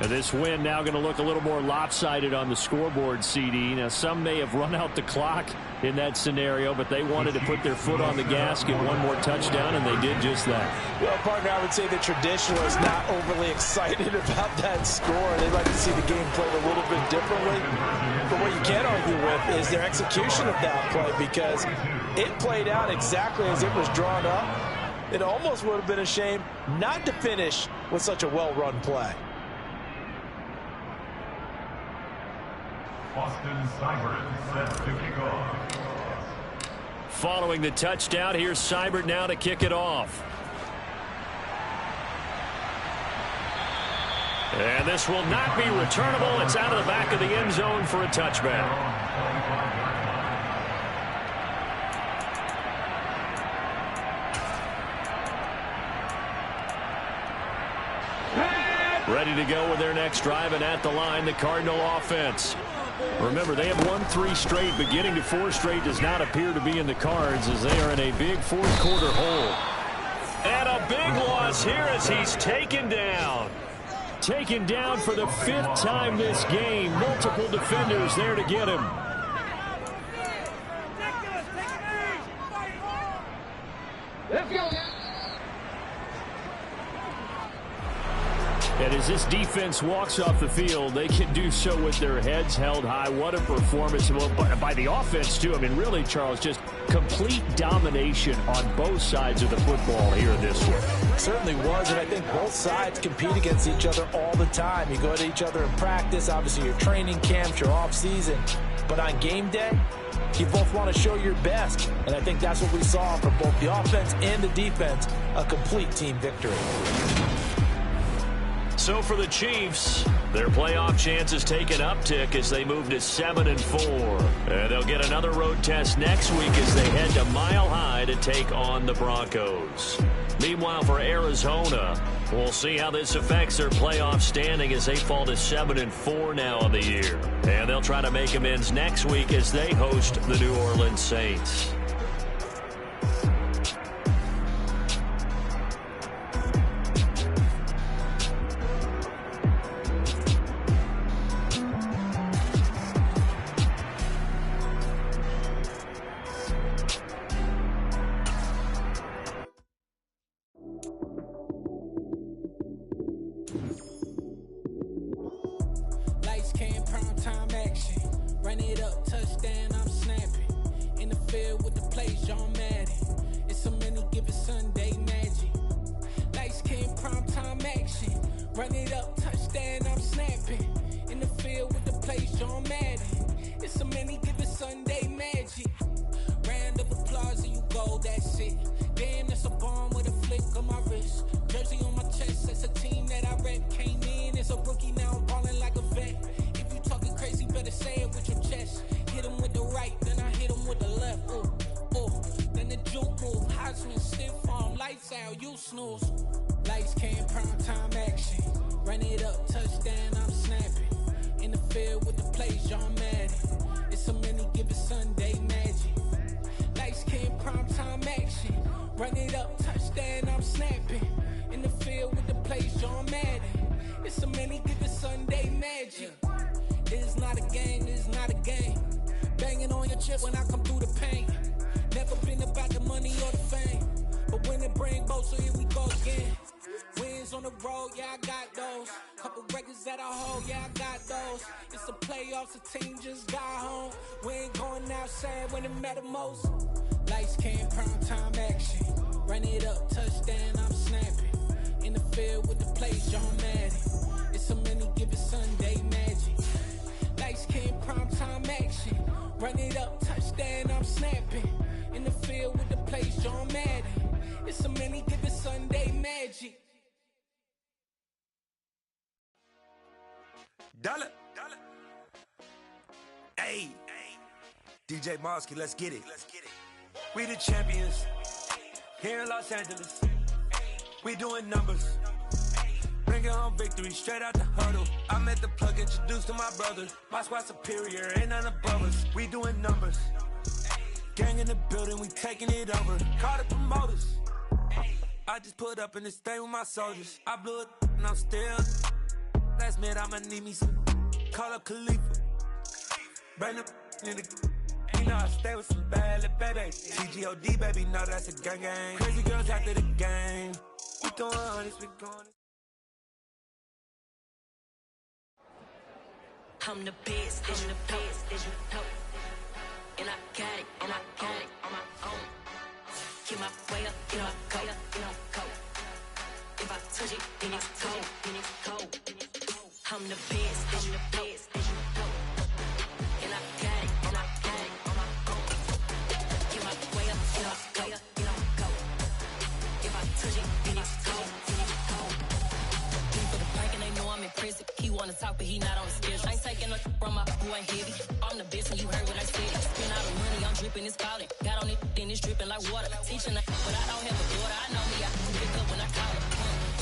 Speaker 7: And this win now going to look a little more lopsided on the scoreboard, CD. Now, some may have run out the clock in that scenario, but they wanted to put their foot on the gas, get one more touchdown, and they did just that.
Speaker 2: Well, partner, I would say the traditionalists not overly excited about that score. They'd like to see the game played a little bit differently. But what you can't argue with is their execution of that play, because it played out exactly as it was drawn up. It almost would have been a shame not to finish with such a well-run play.
Speaker 5: Austin Seibert set to kick off.
Speaker 1: Following the touchdown, here's Seibert now to kick it off. And this will not be returnable. It's out of the back of the end zone for a touchback. Ready to go with their next drive, and at the line, the Cardinal offense. Remember, they have won 3 straight, but getting to 4 straight does not appear to be in the cards as they are in a big 4th quarter hole.
Speaker 3: And a big loss here as he's taken down.
Speaker 7: Taken down for the 5th time this game. Multiple defenders there to get him.
Speaker 4: Let's go.
Speaker 7: And as this defense walks off the field, they can do so with their heads held high. What a performance by the offense, too. I mean, really, Charles, just complete domination on both sides of the football here in this one.
Speaker 2: It certainly was, and I think both sides compete against each other all the time. You go at each other in practice, obviously your training camps, your off-season. But on game day, you both want to show your best. And I think that's what we saw from both the offense and the defense, a complete team victory.
Speaker 1: So for the Chiefs, their playoff chances take an uptick as they move to 7-4. And they'll get another road test next week as they head to Mile High to take on the Broncos. Meanwhile, for Arizona, we'll see how this affects their playoff standing as they fall to 7-4 now on the year. And they'll try to make amends next week as they host the New Orleans Saints.
Speaker 8: Hey, DJ Mosky, let's get it. We the champions here in Los Angeles. We doing numbers. Bringing home victory straight out the huddle. I met the plug, introduced to my brothers. My squad superior, ain't none above us. We doing numbers. Gang in the building, we taking it over. Call the promoters. I just put up in this thing with my soldiers. I blew it and I'm still. Last minute I'ma need me some. Call up Khalifa. Bring the in the. You know I stay with some bad little babies. TGOD baby, know that's a gang gang. Crazy girls after the game. We throwing hundreds, we going.
Speaker 9: I'm the best, I'm the best, as you know. And I got it, on my own. Get my way up, get my go. If I touch it, then it's cold. I'm the best, as you know. And I got it, on my own. Get my way up, get my go. If I touch it, then it's cold. For the prank and they know I'm in prison. He wanna talk, but he not on the schedule. I ain't taking no from my boy heavy. I'm the best and you heard what I said. Spend all the money, I'm dripping, it's falling. Got on it, then it's dripping like water. Teaching her, but I don't have a daughter. I know me, I can pick up when I call her.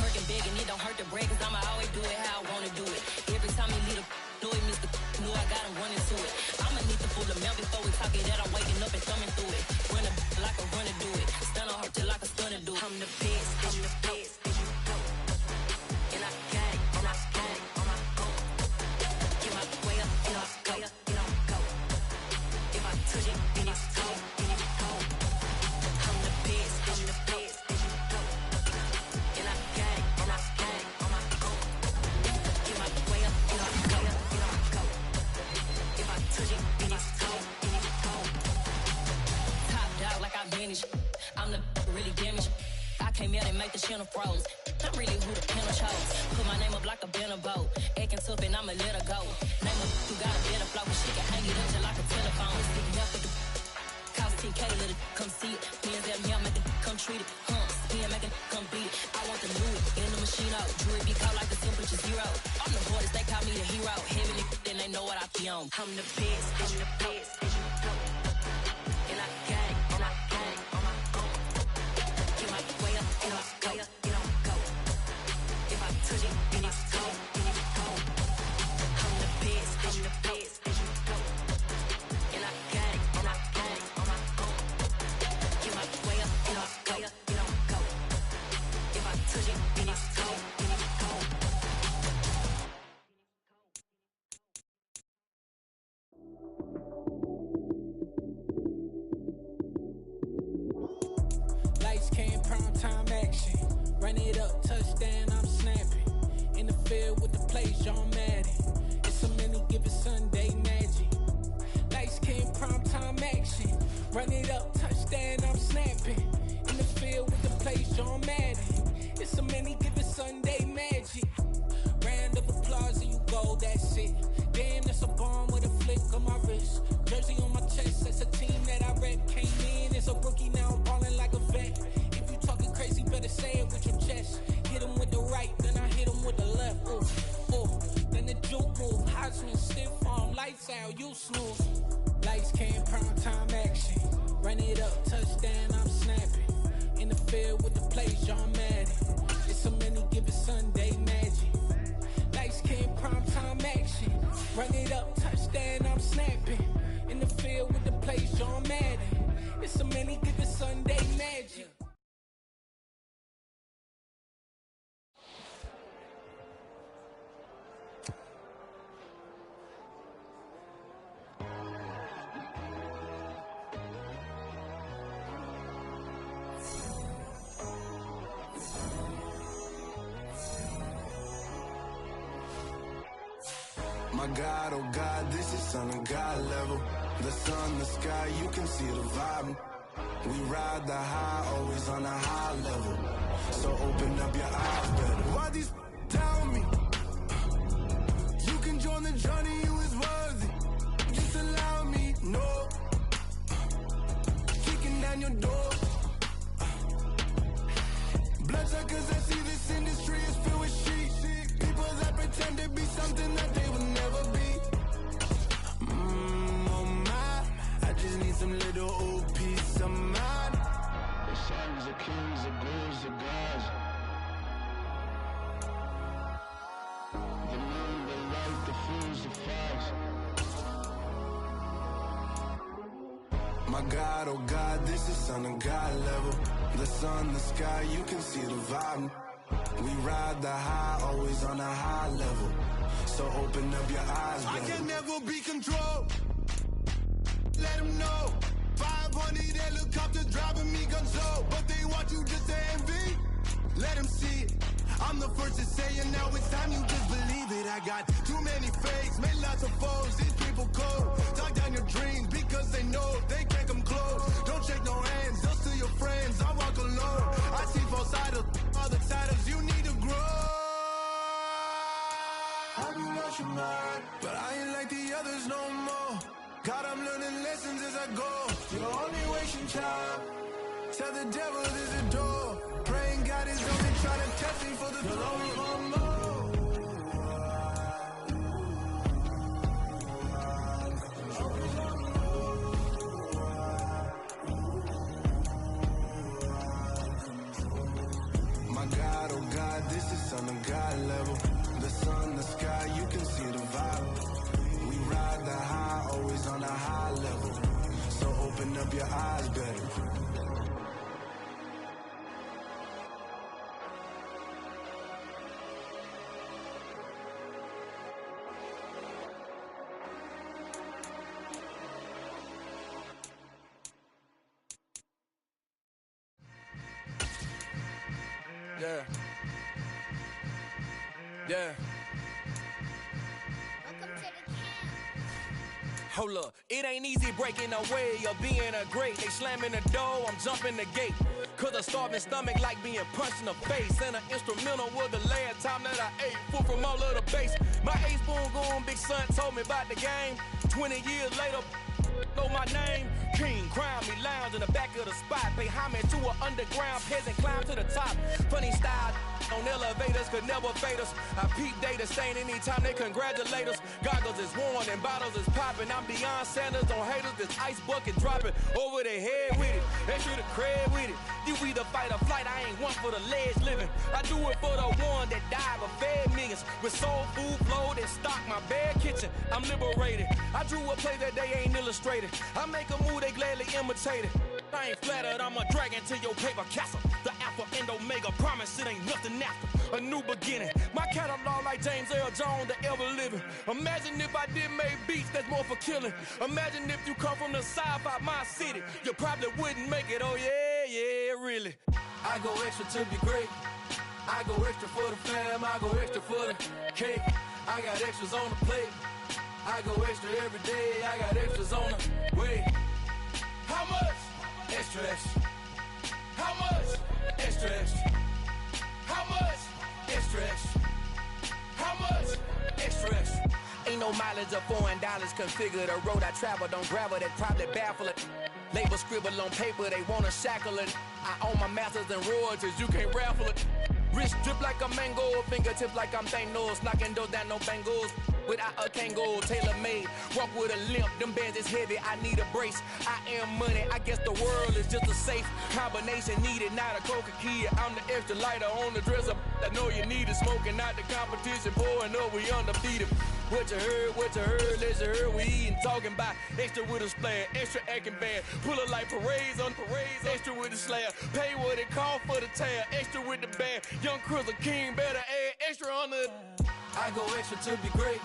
Speaker 9: Working big and it don't hurt to break, cause I'ma always do it how I wanna do it. Every time he leave the know it, Mr. Know I got him running to it. I'ma need the full amount before we talk it that I'm waking up and thumbing through it. Run a like a runner do it. Stun on her till like a stunner do it. I'm the best, I'm the best. And I got it, on my own. Get my way up, get my go. If I touch it, then it's cold. I'm the best, I'm the best. And I got it, on my own. Get my way up, get my go. If I touch it, then it's cold. Top dog like I vanished. I'm the really damaged. I came out and make the channel froze. I'm really who the panel chose. Put my name up like a banner boat. Acting tough and I'ma let her go. Name her who got a better flow. She can hang it up just like a telephone. Sticking up with the cost 10K, let it come see it. Me and them, yeah, make it come treat it. Me and make it come beat it. I want the new it in the machine out. Jewelry be cold like the temperature 0. I'm the boys, they call me the hero. Heaven it, then they know what I be on. I'm the best, I'm the best. And I got it, on my own. Get my way up, get my go. If I touch it, then it's cold. I'm the best, I'm the best. And I got it, on my own. Get my way up, get my go. If I touch it, then it's cold.
Speaker 10: Lights came, prime time action. Run it up, touchdown, I'm snapping. In the field with the plays, John Madden. It's a many given Sunday magic. Lights came, prime time action. Run it up, touchdown, I'm snapping. In the field with the plays, John Madden. It's a many given Sunday magic. Round of applause and you go, that's it. Damn, that's a bomb with a flick on my wrist. Jersey on my chest, that's a team that I rep. Came in as a rookie, now I'm ballin' like a vet. If you talking crazy, better say it with your chest. Hit him with the right, then I hit him with the left. Then the juke move, Heisman, stiff arm, lights out, you snooze. Lights came, prime time action. Run it up, touchdown, I'm snapping. In the field with the plays, John Madden. It's a many given Sunday magic. Lights came, prime time action. Run it up, touchdown, I'm snapping. In the field with the plays, John Madden. It's a many given Sunday magic.
Speaker 11: My God, oh God, this is on a God level. The sun, the sky, you can see the vibe. We ride the high, always on a high level. So open up your eyes better. Why these tell me? You can join the journey, you is worthy. Just allow me, no. Kicking down your door. Bloodsuckers, I see this industry is filled with sheep. People that pretend to be something that they will never be. Oh my, I just need some little old peace of mind. My God, oh God, this is son of God level. The sun, the sky, you can see the vibe. We ride the high, always on a high level. So open up your eyes, baby.
Speaker 12: I can never be controlled. Let them know. 500 helicopters driving me gonzo. But they want you just to envy. Let them see it. I'm the first to say it, now it's time you just believe it. I got too many fakes, made lots of foes. These people cold. Talk down your dreams because they know they can't come close. Don't shake no hands, just to your friends. I walk alone. I see false idols, other titles. You need to grow. I be lost your mind, but I ain't like the others no more. God, I'm learning lessons as I go. You're only wasting time. Tell the devil there's a door. Praying God is only trying to test me for the glory of more. My God, oh God, this is son of God level. The sun, the sky, you can see the vibe. We ride the high, always on a high level. So open up your eyes, baby. Yeah. Yeah.
Speaker 8: Hold up, it ain't easy breaking away or being a great. They slamming the door, I'm jumping the gate. Cause a starving stomach like being punched in the face. And an instrumental was the last time that I ate. Food from all of the bass. My ace boom goon, big son told me about the game. 20 years later, know my name. King, crown me, lounge in the back of the spot. Pay homage to an underground peasant, climb to the top. Funny style on elevators could never fade us. I peep data stain anytime they congratulate us. Goggles is worn and bottles is popping. I'm Deion Sanders on haters, this ice bucket dropping over their head with it. They should have cred with it. You either fight or flight, I ain't one for the ledge living. I do it for the one that died but fed millions. With soul food flow that stock my bare kitchen. I'm liberated. I drew a play that they ain't illustrated. I make a move, they gladly imitate it. I ain't flattered, I'm a dragon to your paper castle. The Alpha and Omega, promise it ain't nothing after. A new beginning. My catalog like James Earl Jones, the ever living. Imagine if I did make beats that's more for killing. Imagine if you come from the south out my city. You probably wouldn't make it, oh yeah, yeah, really.
Speaker 12: I go extra to be great. I go extra for the fam, I go extra for the cake. I got extras on the plate. I go extra every day, I got extras on the way. How much? Extra, extra. How much? Extra, extra. How much? Extra, extra. How much? Extra, extra.
Speaker 8: Ain't no mileage of $4 configure the road I travel. Don't gravel that probably baffle it. Label scribble on paper, they wanna shackle it. I own my masters and royalties, you can't raffle it. Wrist drip like a mango, fingertips like I'm Thanos. Knocking those down, no bangles. Without a Kangol, tailor-made. Walk with a limp, them bands is heavy, I need a brace. I am money, I guess the world is just a safe combination needed, not a coca key. I'm the extra lighter on the dresser. I know you need it, smoking out the competition, pouring up, we undefeated. What you heard, let you heard, we eating, talking about extra with a splash, extra acting bad. Pull it like parades on parades, extra with the slab. Pay what it cost for the tab, extra with the band. Young Crizzle King, better add extra on the.
Speaker 12: I go extra to be great.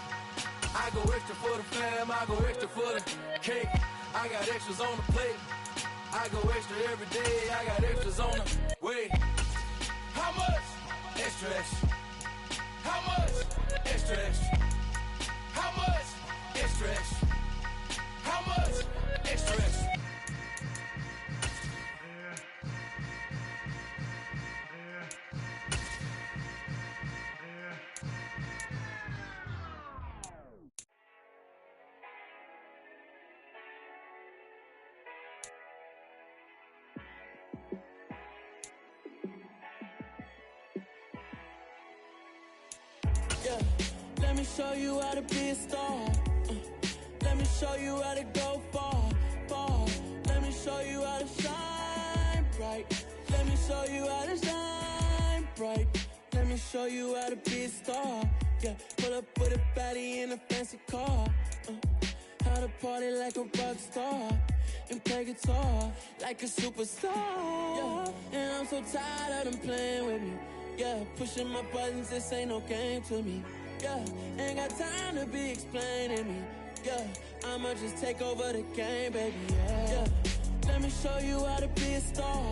Speaker 12: I go extra for the fam, I go extra for the cake. I got extras on the plate. I go extra every day, I got extras on the way. How much? Extra, extra. How much? Extra, extra. How much? Extra, extra. How much? Extra, extra.
Speaker 10: Yeah, let me show you how to be a star. Let me show you how to go far, far. Let me show you how to shine bright. Let me show you how to shine bright. Let me show you how to be a star. Yeah, pull up with a baddie in a fancy car. How to party like a rock star.
Speaker 13: and play guitar like a superstar. Yeah, and I'm so tired of them playing with me. Yeah, pushing my buttons, this ain't no game to me. Yeah, ain't got time to be explaining me. Yeah, I'ma just take over the game, baby. Yeah, let me show you how to be a star.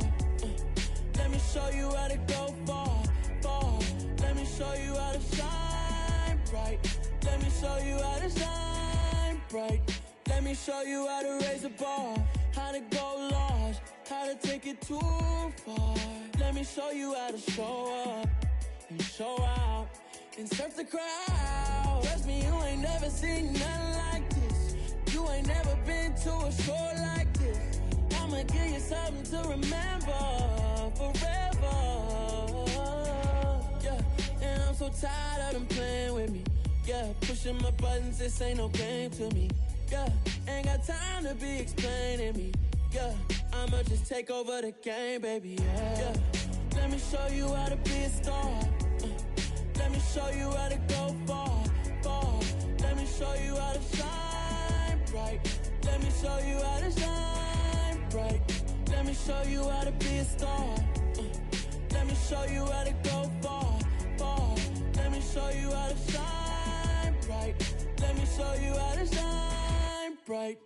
Speaker 13: Let me show you how to go far, far. Let me show you how to shine bright. Let me show you how to shine bright. Let me show you how to raise the bar, how to go large, how to take it too far. Let me show you how to show up and show out and surf the crowd. Trust me, you ain't never seen nothing like this. You ain't never been to a show like this. I'ma give you something to remember forever. Yeah, and I'm so tired of them playing with me. Yeah, pushing my buttons, this ain't no game to me. Yeah, ain't got time to be explaining me. Yeah, I'ma just take over the game, baby. Yeah, let me show you how to be a star. Let me show you how to go far, far. Let me show you how to shine bright. Let me show you how to shine bright. Let me show you how to be a star. Let me show you how to go far, far. Let me show you how to shine bright. Let me show you how to shine bright.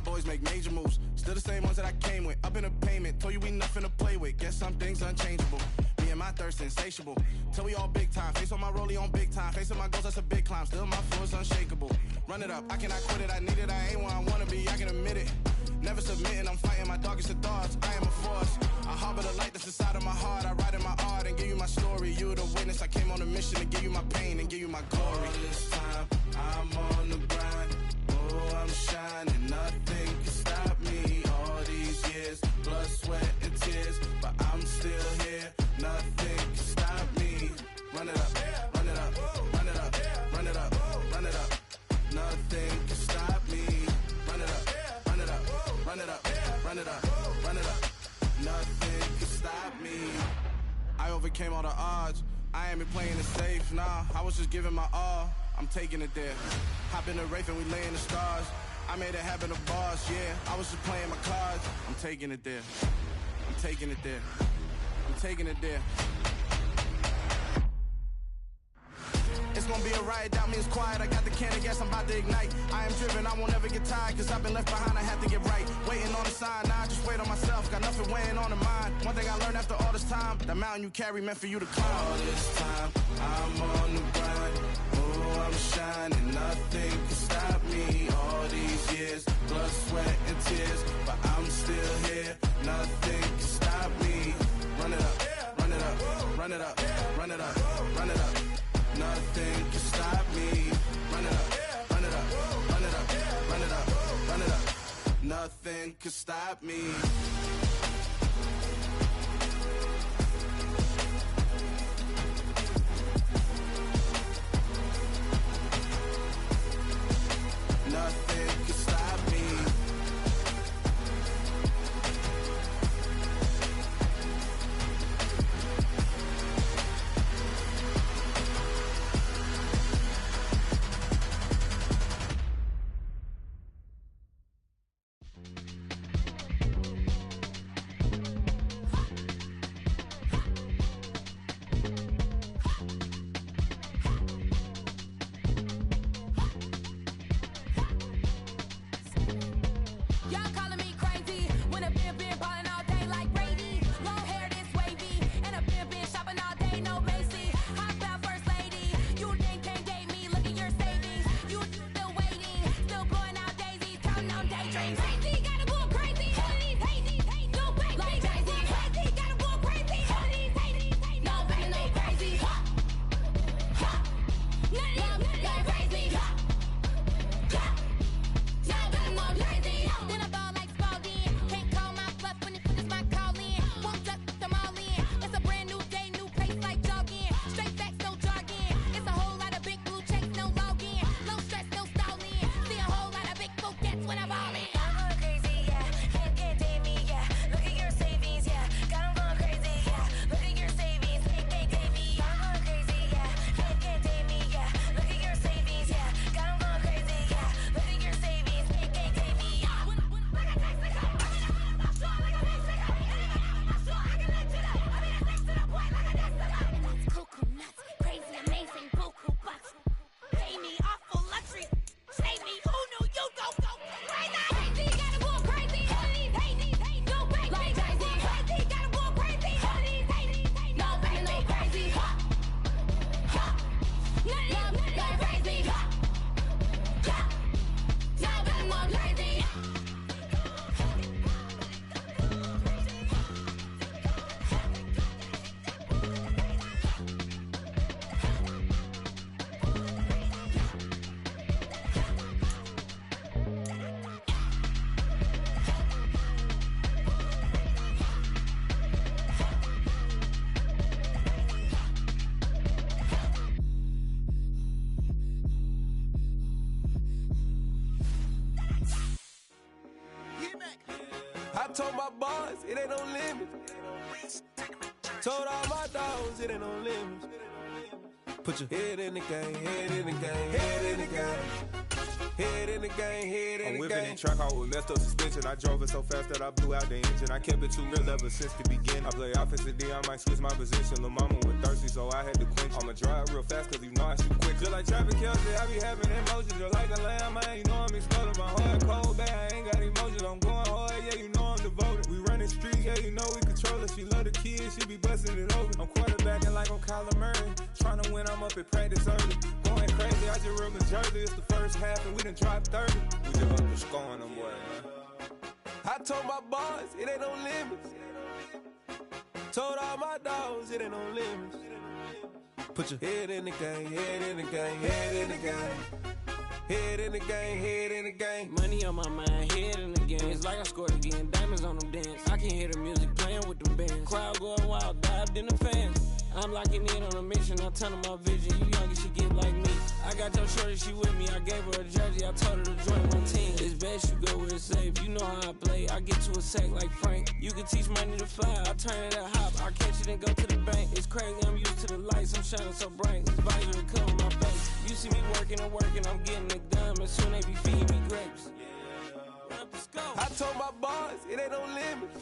Speaker 11: Boys make major moves, still the same ones that I came with. Up in a payment, told you we nothing to play with. Guess some things unchangeable. Me and my thirst insatiable. Till we all big time. Face on my rollie on big time. Facing my goals, that's a big climb. Still my flow is unshakable. Run it up, I cannot quit it. I need it, I ain't where I wanna be. I can admit it. Never submitting, I'm fighting my darkest of thoughts. I am a force. I harbor the light that's inside of my heart. I write in my art and give you my story. You the witness. I came on a mission to give you my pain and give you my glory. All this time, I'm on the grind. Oh, I'm shining, nothing can stop me. All these years, blood, sweat, and tears, but I'm still here. Nothing can stop me. Run it up, run it up, run it up, run it up, run it up. Nothing can stop me. Run it up, run it up, run it up, run it up, run it up. Nothing can stop me. I overcame all the odds. I ain't been playing it safe, nah. I was just giving my all. I'm taking it there. Hop in the Wraith and we lay in the stars. I made it happen to boss, yeah. I was just playing my cards. I'm taking it there. I'm taking it there. I'm taking it there. It's gonna be a riot, doubt me it's quiet. I got the can of gas, I'm about to ignite. I am driven, I won't ever get tired, cause I've been left behind, I have to get right. Waiting on the sign, now I just wait on myself. Got nothing weighing on the mind. One thing I learned after all this time, the mountain you carry meant for you to climb. All this time, I'm on the grind. Oh, I'm shining, nothing can stop me. All these years, blood, sweat, and tears, but I'm still here. Nothing can stop me. Run it up, run it up, run it up, run it up, run it up. Nothing can stop me. Run it up, run it up, run it up, run it up, run it up. Nothing can stop me. Nothing can stop me.
Speaker 13: told my boys, it ain't no limit. Told all my dogs, it ain't no limit. Put your head in the game, head in the game, head in the game. Head in the game, head in the game. I'm whipping in track, I was left up suspension. I drove it so fast that I blew out the engine. I kept it too real ever since the beginning. I play offensive D, I might switch my position. Lil' mama was thirsty, so I had to quench. I'ma drive real fast, cause you know I shoot quick. Just like traffic Kelsey, I be having emotions. Just like a lamb, man, you know I'm exploding. My heart cold, bad, I ain't got emotions. I'm going hard, yeah, you know I'm devoted. We running streets, yeah, you know we control it. She love the kids, she be busting it over. I'm quarterbacking like I'm Kyler Murray. Trying to win, I'm up at practice early. Going crazy, I just real Jersey. It's the first half and we done dropped 30. We just up to scoring them, boy, man. I told my boys, it ain't no limits. Told all my dogs, it ain't no limits. Put your head in the game, head in the game, head in the game. Head in the game, head in the game.
Speaker 10: Money on my mind, head in the game. It's like I scored again, diamonds on them dance. I can hear the music playing with them bands. Crowd going wild, dived in the fans. I'm locking in on a mission, I tell her my vision. You young and she get like me. I got your shorty, she with me. I gave her a jersey, I told her to join my team. It's best you go where it's safe. You know how I play. I get to a sack like Frank. You can teach money to fly. I turn it a hop. I catch it and go to the bank. It's crazy, I'm used to the lights. I'm shining so bright. This visor will cover my face. You see me working and working. I'm getting it done. And soon they be feeding me grapes. Let's go.
Speaker 13: I told my boys, it ain't no limits.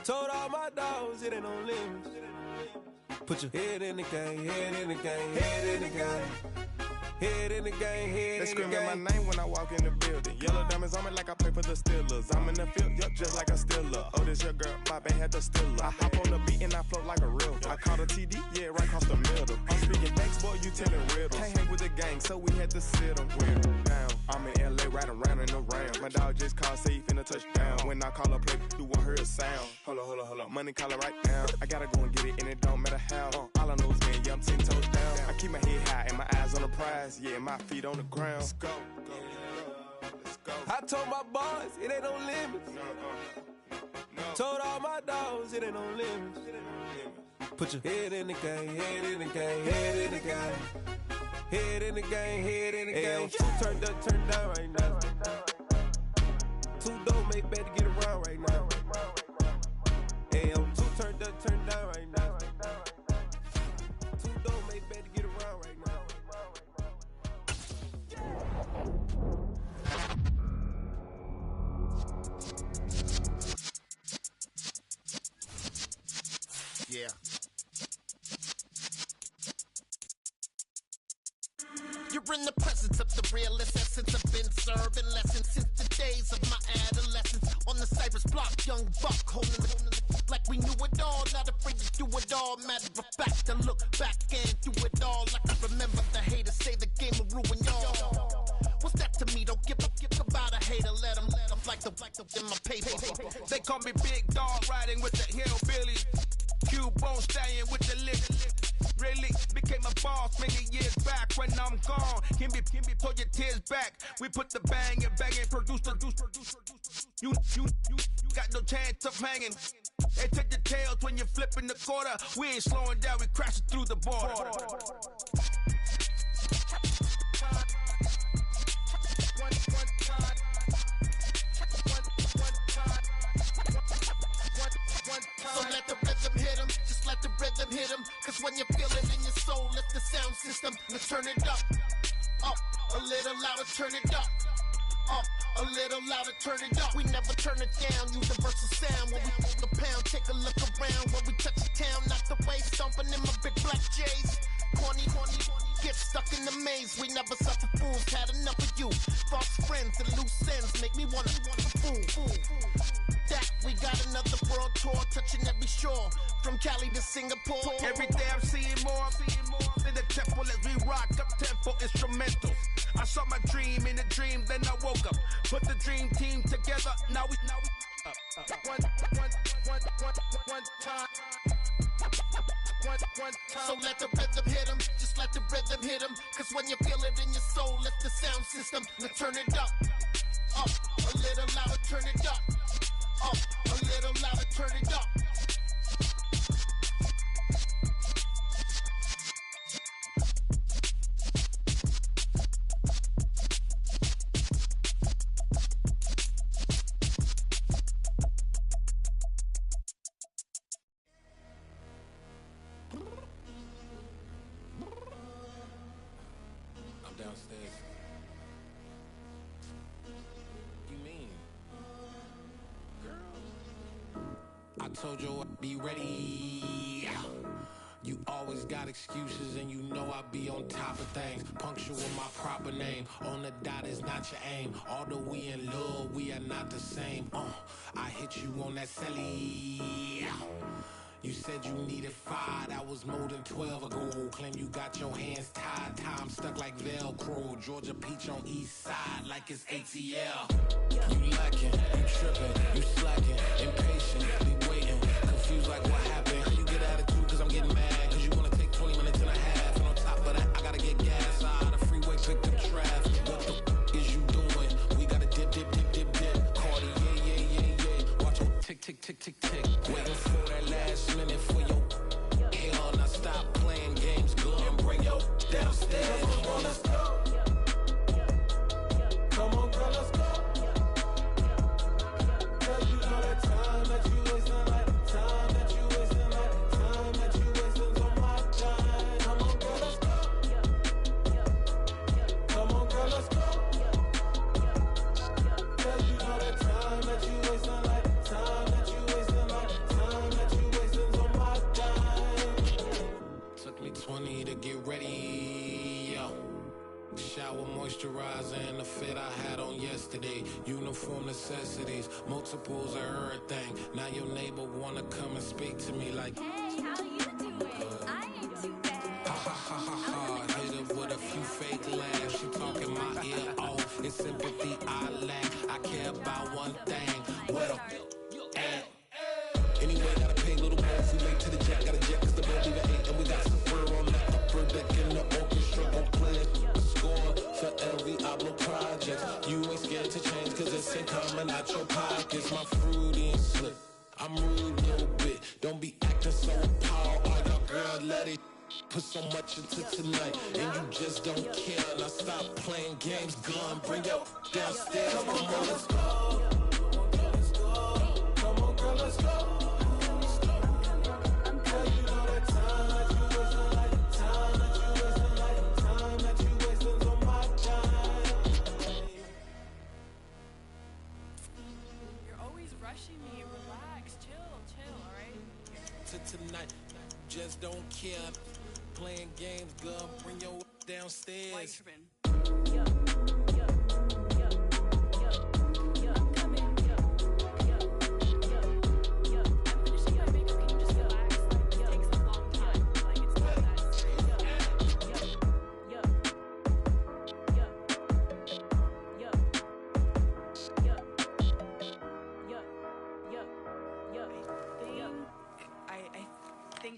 Speaker 13: Told all my dogs, it ain't no limits. Put your head in the game, head in the game, head in the game. Head in the game, head
Speaker 14: they
Speaker 13: in the game.
Speaker 14: They screaming my name when I walk in the building. Yellow diamonds on me like I play for the Steelers. I'm in the field, yup, just like a Steeler. Oh, this your girl, my band had the Steeler. I hop on the beat and I float like a real. I caught a TD, yeah, right across the middle. I'm speaking thanks, boy, you telling riddles. Can't hang with the gang, so we had to sit them down. I'm in LA, riding around and around. My dog just called, say he finna touchdown. When I call a play, you won't hear a sound. Hold up, money caller right now. I gotta go and get it, and it don't matter how. All I know is man, yeah, I'm 10 toes down. I keep my head high and my eyes on the prize. Yeah, my feet on the ground. Let's go. Let's go.
Speaker 13: I told my boys, it ain't no limits. No. Told all my dogs, it ain't no limits. Put your head in the game, head in the game, head in the game. Head in the game, head in the game. Two turned up, turned down right now. Two don't make better get around right now. Hey, I'm two turned up, turned down right now. Two don't make better get around right now.
Speaker 15: Yeah. You're in the presence of the realest essence. I've been serving lessons since the days of my adolescence. On the Cypress block, young buck holding it like we knew it all. Not afraid to do it all. Matter of fact, I look back and do it all. Like I remember the haters say the game will ruin y'all. What's that to me? Don't give about a hater. Let them like the in my paper.
Speaker 16: They call me Big Dog, riding with the hillbillies. Q-Bone stallion with the lip. Really became a boss many years back. When I'm gone, can be pull your tears back. We put the bang and produce. You got no chance of hanging. They take the tails when you're flipping the quarter. We ain't slowing down, we crashing through the border.
Speaker 15: So let the rhythm hit him, just let the rhythm hit him. Cause when you feel it in your soul, let the sound system, let's turn it up. Up, a little louder, turn it up. Up, a little louder, turn it up. We never turn it down, universal sound. When we hold the pound, take a look around. When we touch the town, not the way, stomping in my big black J's. Corny, get stuck in the maze. We never suffer fools, had enough of you. False friends and loose ends make me wanna fool. That we got another world tour, touching every shore, from Cali to Singapore.
Speaker 16: Every day I'm seeing more in the temple as we rock up tempo instrumentals. I saw my dream in a dream, then I woke up. Put the dream team together, now we one time.
Speaker 15: So let the rhythm hit him, just let the rhythm hit him. Cause when you feel it in your soul, let the sound system, let's turn it up. Up, a little louder, turn it up. Up, a little louder, turn it up.
Speaker 11: told you I'd be ready. You always got excuses and you know I be on top of things. Punctual with my proper name. On the dot is not your aim. Although we in love, we are not the same. I hit you on that celly. You said you needed 5, that was more than 12 ago. Claim you got your hands tied, time stuck like Velcro. Georgia Peach on east side like it's ATL. You lacking, you tripping, you slacking, impatient, be waiting, confused like what happened. How you get attitude cause I'm getting mad, cause you wanna take 20 minutes and a half. And on top of that, I gotta get gas out of the freeway, picked up traffic. What the is you doing? We gotta dip, dip, dip, dip, dip. Cardi, yeah. Watch your tick, tick, tick, tick, tick. Waiting for that last minute for your hell. Now stop playing games, go and bring your downstairs. Come on, let's go. Come on, girl, let's go. Cause you know that time that you wasting, like time that you wasting, like time that you wasting's on my time. Come on, girl, let's go. Come on, girl, let's go. Cause you know that time that you wasting, like time that you wasting, like time that you wasting's on my time. Took me 20 to get ready, yo. Shower moisturizer and the fit I had on yesterday. Uniform necessities, multiples of everything. Now your neighbor wanna come and speak to me like,
Speaker 17: hey, how you doing? I ain't too bad.
Speaker 11: Ha ha ha ha ha. Hit her with a few fake laughs. She talking my ear off. It's sympathy I lack. I care about one thing. What the at? Anyway, gotta pay a little more. If we late to the jet, gotta jet cause the boat even ate. And we got some fur on the upper deck in the orchestra. Gon' play it. For every Ablo project, you ain't scared to change cause it's ain't coming out your pockets. My fruity and slip, I'm rude a little bit. Don't be acting so appalled. All y'all girl, let it put so much into tonight and you just don't care. Now stop playing games, gun, bring your downstairs. Come on, girl, let's go. Come on, girl, let's go. Tonight, just don't care. Playing games, girl, bring your downstairs.
Speaker 18: Why you tripping?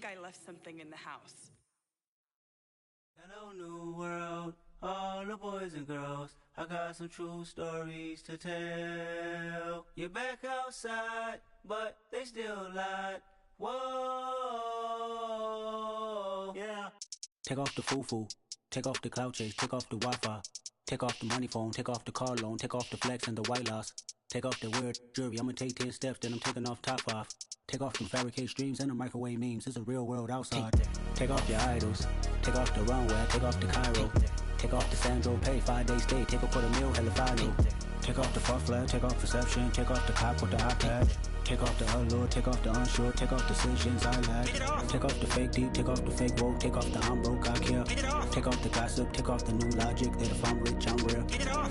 Speaker 18: I left something in the house.
Speaker 19: Hello, new world, all the boys and girls. I got some true stories to tell. You're back outside, but they still lied. Whoa, yeah.
Speaker 20: Take off the foo-foo, take off the cloud chase, take off the Wi-Fi, take off the money phone, take off the car loan, take off the flex and the white loss. Take off the weird jewelry, I'ma take 10 steps, then I'm taking off top 5. Take off them fabricated streams and the microwave memes. It's a real world outside. Take off your idols. Take off the runway. Take off the Cairo. Take off the Sandro Pay. 5-day stay. Take a $250,000. Hella follow. Take off the far flag. Take off perception. Take off the cop with the iPad. Take off the allure. Take off the unsure. Take off decisions I lack. Take off the fake deep. Take off the fake woke. Take off the I'm broke. I care. Take off the gossip. Take off the new logic that if I'm rich I'm real.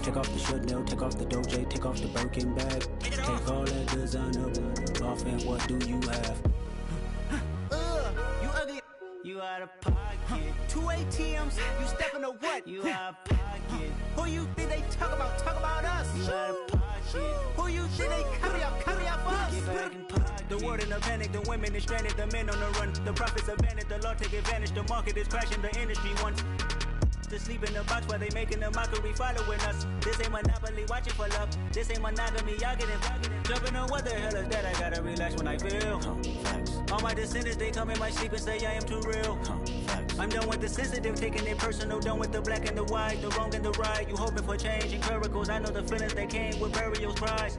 Speaker 20: Take off the should know. Take off the Doja. Take off the Birkin bag. Take all that designer off and what do you have?
Speaker 19: You ugly. You out of pocket. 2 ATMs. You stepping to what? You out of pocket. Who you think they talk about? Talk about us. You out of pocket. Who you think they carry up for us? Get back in pocket. The world in a panic. The women is stranded. The men on the run. The profits abandoned. The law take advantage. The market is crashing. The industry wants to sleep in the box while they making a mockery following us. This ain't Monopoly, watching for love. This ain't monogamy, y'all getting jumping on what the hell is that? I gotta relax when I feel. All my descendants, they come in my sleep and say I am too real. I'm done with the sensitive, taking it personal. Done with the black and the white, the wrong and the right. You hoping for change and miracles. I know the feelings that came with burial cries.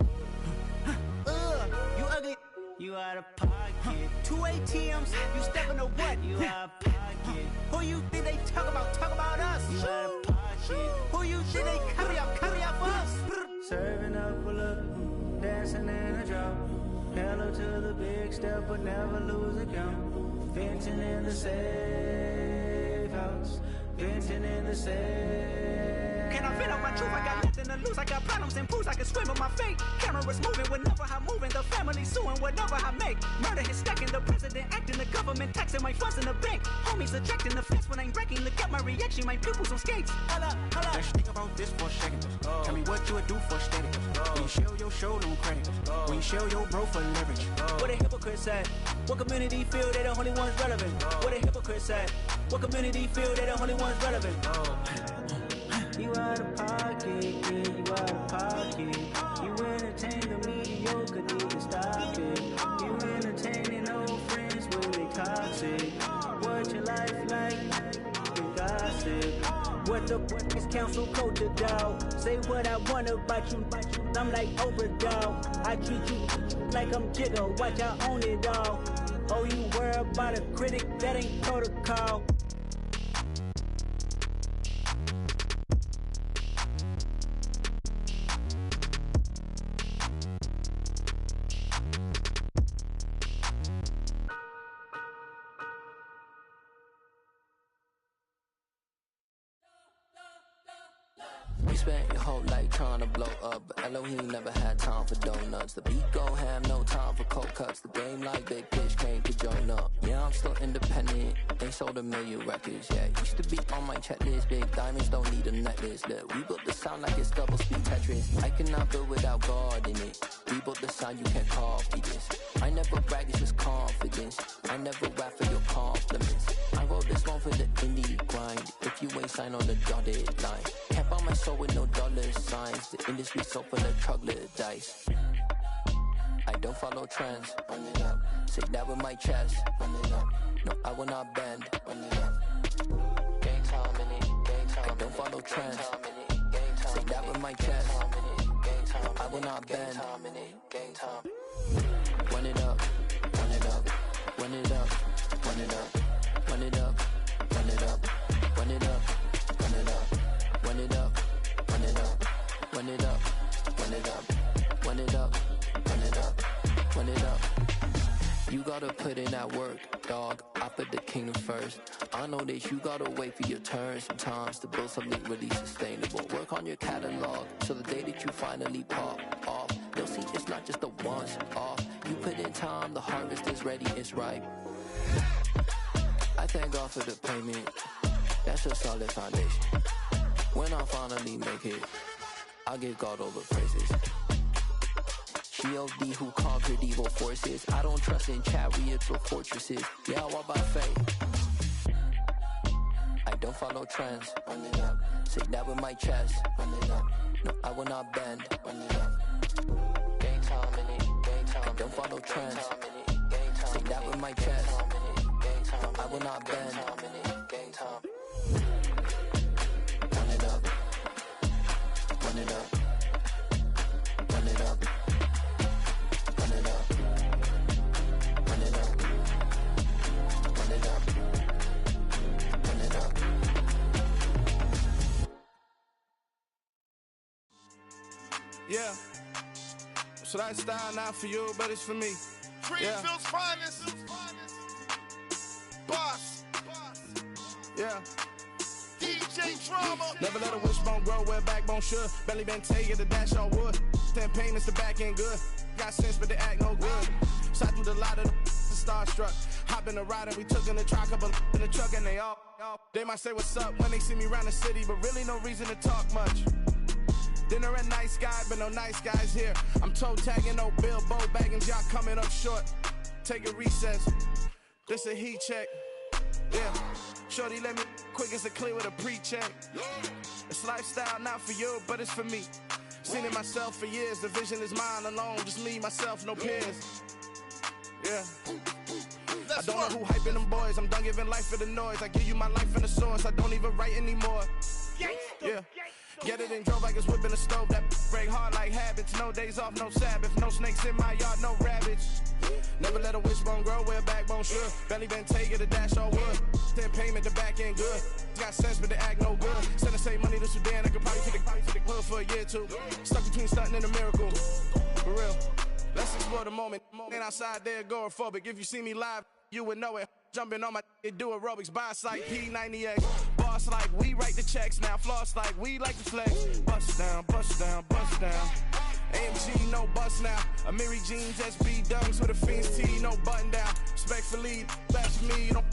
Speaker 19: You ugly. You out of pocket. 2 ATMs. You stepping to what? You out of pocket. Who you think they talk about? Talk about us. You out of pocket. Who you think they carry up for us? Serving up for love, dancing in a drop.
Speaker 20: Hello to the big step, but never lose account. Venting in the safe house. Venting in the safe.
Speaker 19: Can I vent out my truth? I got nothing to lose. I got problems and pools. I can swim with my fate. Cameras moving whenever I'm moving. The family suing whatever I make. Murder is stacking. The president acting. The government taxing my funds in the bank. Homies ejecting the fence when I'm wrecking. Look at my reaction. My pupils on skates. Holla, holla.
Speaker 20: Let's think about this for a second. Tell me what you would do for steady. When you show your show, don't credit. When you show your bro for leverage.
Speaker 19: What a hypocrite said. What community feel they the only ones relevant? What a hypocrite said. What community feel they the only ones relevant?
Speaker 20: You out of pocket, yeah, you out of pocket. You entertain the mediocre, need to stop it. You entertaining old friends when they toxic. What your life like? You gossip.
Speaker 19: What the is council culture, dog? Say what I want about you. I'm like Oprah, dog. I treat you like I'm Jigga. Watch I own it, dog. Oh, you worry about a critic? That ain't protocol.
Speaker 21: Spent your whole life trying to blow up, but Elohim never had time for donuts. The beat go ham, no time for cold cuts. The game like Big Fish came to join up. Yeah, I'm still independent, ain't sold a million records. Yeah, used to be on my checklist. Big diamonds don't need a necklace. Look, we built the sound like it's double speed Tetris. I cannot build without God in it. We built the sound, you can't copy this. I never brag, it's just confidence. I never rap for your compliments. I wrote this one for the indie grind. If you ain't signed on the dotted line, can't buy my soul with no dollar signs. The industry so full of troglodytes. I don't follow trends. Run it up. Say that with my chest. Run it up. No, I will not bend. Run it up. Game time in it. Game time. I don't follow trends. Say that with my chest. No, I will not bend. Game time. Run it up. Run it up. Run it up. Run it up. Run it up. Run it up. Run it up. Run it up. Run it up. Run it up. Run it up. Run it up. Run it up. Run it up. Run it up. You gotta put in that work, dog. I put the kingdom first. I know that you gotta wait for your turn sometimes to build something really sustainable. Work on your catalog so the day that you finally pop off, you'll see it's not just a once off. You put in time, the harvest is ready, it's ripe. I thank God for the payment. That's a solid foundation. When I finally make it, I'll give God all the praises. G.O.D. who conquered evil forces. I don't trust in chariots or fortresses. Yeah, I walk by faith. I don't follow trends. Run it up. Say that with my chest. Run it up. No, I will not bend. Run it up. Game time in it. Game time. I don't follow trends. Say that with my chest. No, I will not bend. Game time. Run it up. Run it up. Run it up. Run it up. Run it up. Run it up. Run it up.
Speaker 14: Yeah. So that style not for you, but it's for me.
Speaker 15: Greenfield's finest. Boss.
Speaker 14: Yeah.
Speaker 15: DJ Drama.
Speaker 14: Never let a wishbone grow where backbone should. Belly been taking the dash all wood. 10 payments, the back end good. Got sense, but they act no good. Shot through the lot of the starstruck. Hop in the ride and we took in the truck, couple in the truck and they all. They might say what's up when they see me around the city, but really no reason to talk much. Dinner at nice guy, but no nice guys here. I'm toe tagging, no Bilbo Baggins, y'all coming up short. Take a recess. This a heat check. Yeah. Shorty let me quick as a clear with a pre-check. It's lifestyle not for you, but it's for me. Seen it myself for years. The vision is mine alone. Just me, myself, no peers. Yeah. I don't know who hyping them boys. I'm done giving life for the noise. I give you my life in the source. I don't even write anymore. Yeah. Get it and drove like it's whipping the stove. That break hard like habits. No days off, no Sabbath. No snakes in my yard, no rabbits. Never let a wishbone grow where a backbone should. Belly been taking the dash all wood. 10 payment, the back end good. Got sense, but they act no good. Send the same money to Sudan. I could probably take the hood for a year or two. Stuck between stunting and a miracle. For real. Let's explore the moment. Ain't outside there agoraphobic. If you see me live, you would know it. Jumping on my do aerobics, by sight, P90X. Boss like we write the checks now. Floss like we like to flex. Bust down, bust down, bust down. AMG, no bust now. Amiri jeans, SB dunks with a Fiends T, no button down. Respectfully, best me, don't.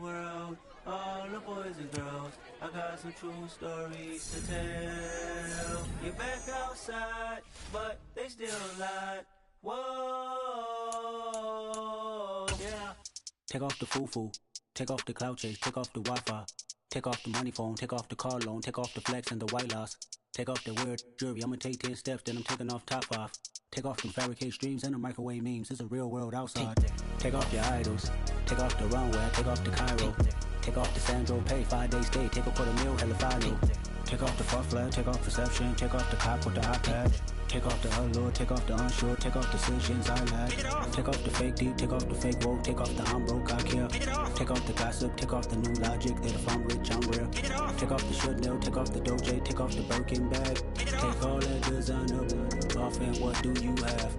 Speaker 13: World, all the boys and girls, I got some true stories to tell. You're back outside, but they still lied. Whoa, yeah.
Speaker 20: Take off the foo-foo, take off the cloud chase, take off the Wi-Fi, take off the money phone, take off the car loan, take off the flex and the white loss, take off the weird jewelry. I'ma take 10 steps, then I'm taking off top off. Take off them fabricate streams and the microwave memes. It's a real world outside. Take off your idols, take off the runway, take off the Cairo, take off the Sandro Pay, 5-day stay, take off for the meal, hella follow. Take off the fuck flag, take off perception, take off the cop with the iPad. Take off the allure, take off the unsure, take off decisions I lack. Take off the fake deep, take off the fake woke, take off the I'm broke, I care. Take off the gossip, take off the new logic that if I'm rich, I'm real. Take off the Chanel, take off the Doja, take off the Birkin bag. Take all that designer off and what do you have?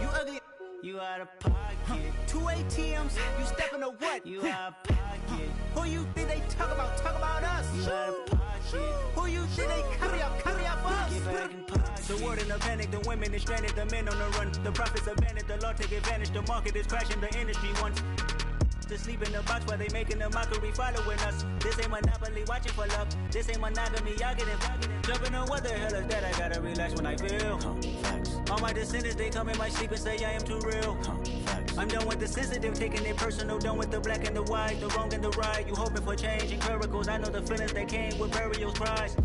Speaker 19: You ugly. You out of pocket. 2 ATMs, you stepping to what? You out of pocket. Who you think they talk about? Talk about us. You out of pocket. Who you think they carry up us? Get back in pocket.
Speaker 10: The world in a panic, the women is stranded, the men on the run. The profits abandoned, the law take advantage. The market is crashing, the industry wants to sleep in the box while they making a mockery following us. This ain't Monopoly, watching for love. This ain't monogamy, y'all get it. Jumping on what the hell is that? I gotta relax when I feel. All my descendants, they come in my sleep and say I am too real. I'm done with the sensitive, taking it personal. Done with the black and the white, the wrong and the right. You hoping for change and miracles. I know the feelings that came with burial cries.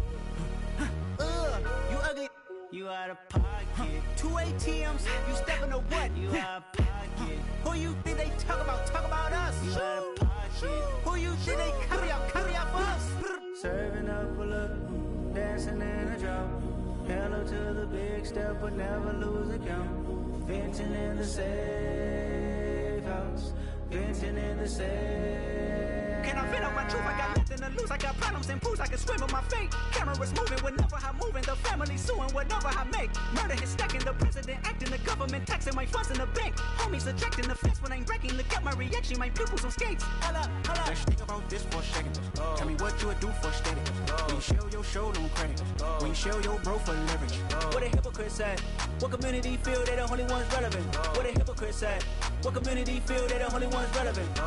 Speaker 19: You ugly. You out of pocket. 2 ATMs, you stepping to what? You out of pocket. Who you think they talk about? Talk about us. You out of pocket. Who you think they carry up us?
Speaker 10: Serving up a look, dancing in a drop. Hello to the big step, but never lose a count. Venting in the safe house. Venting in the safe.
Speaker 19: Can I vent out my truth? I got nothing to lose. I got problems and pools. I can swim with my fate. Cameras moving whenever I'm moving. The family suing whatever I make. Murder is stacking. The president acting. The government taxing my funds in the bank. Homies ejecting the fence when I'm breaking. Look at my reaction. My pupils on skates. Hold up, hold up.
Speaker 10: Let's think about this for a second. Tell me what you would do for status. When you show your show, no credit. When you show your bro for leverage.
Speaker 19: What a hypocrite said. What community feel they the only ones relevant? What a hypocrite said. What community feel they the only ones relevant?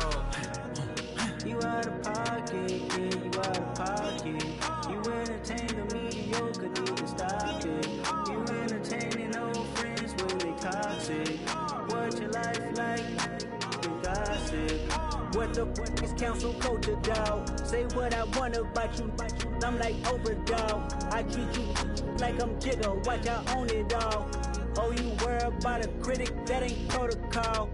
Speaker 10: You out of pocket, yeah, you out of pocket. You entertain the mediocre, need to stop it. You entertaining old friends when they toxic. What your life like? You gossip.
Speaker 19: What the fuck is council culture, dog? Say what I want about you. I'm like overdog. I treat you like I'm Jigga. Watch I own it all. Oh, you worry about a critic? That ain't protocol.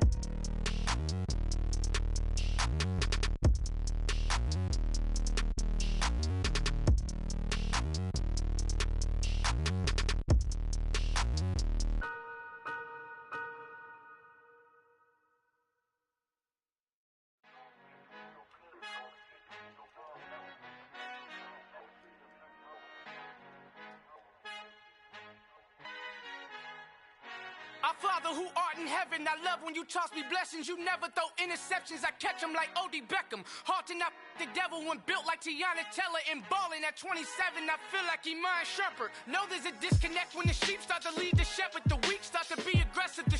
Speaker 6: Our Father who art in heaven, I love when you toss me blessings. You never throw interceptions, I catch them like O.D. Beckham. Hard to not the devil when built like Tiana Teller. And balling at 27, I feel like Iman Shumpert. Know there's a disconnect when the sheep start to lead the shepherd. The weak start to be aggressive. The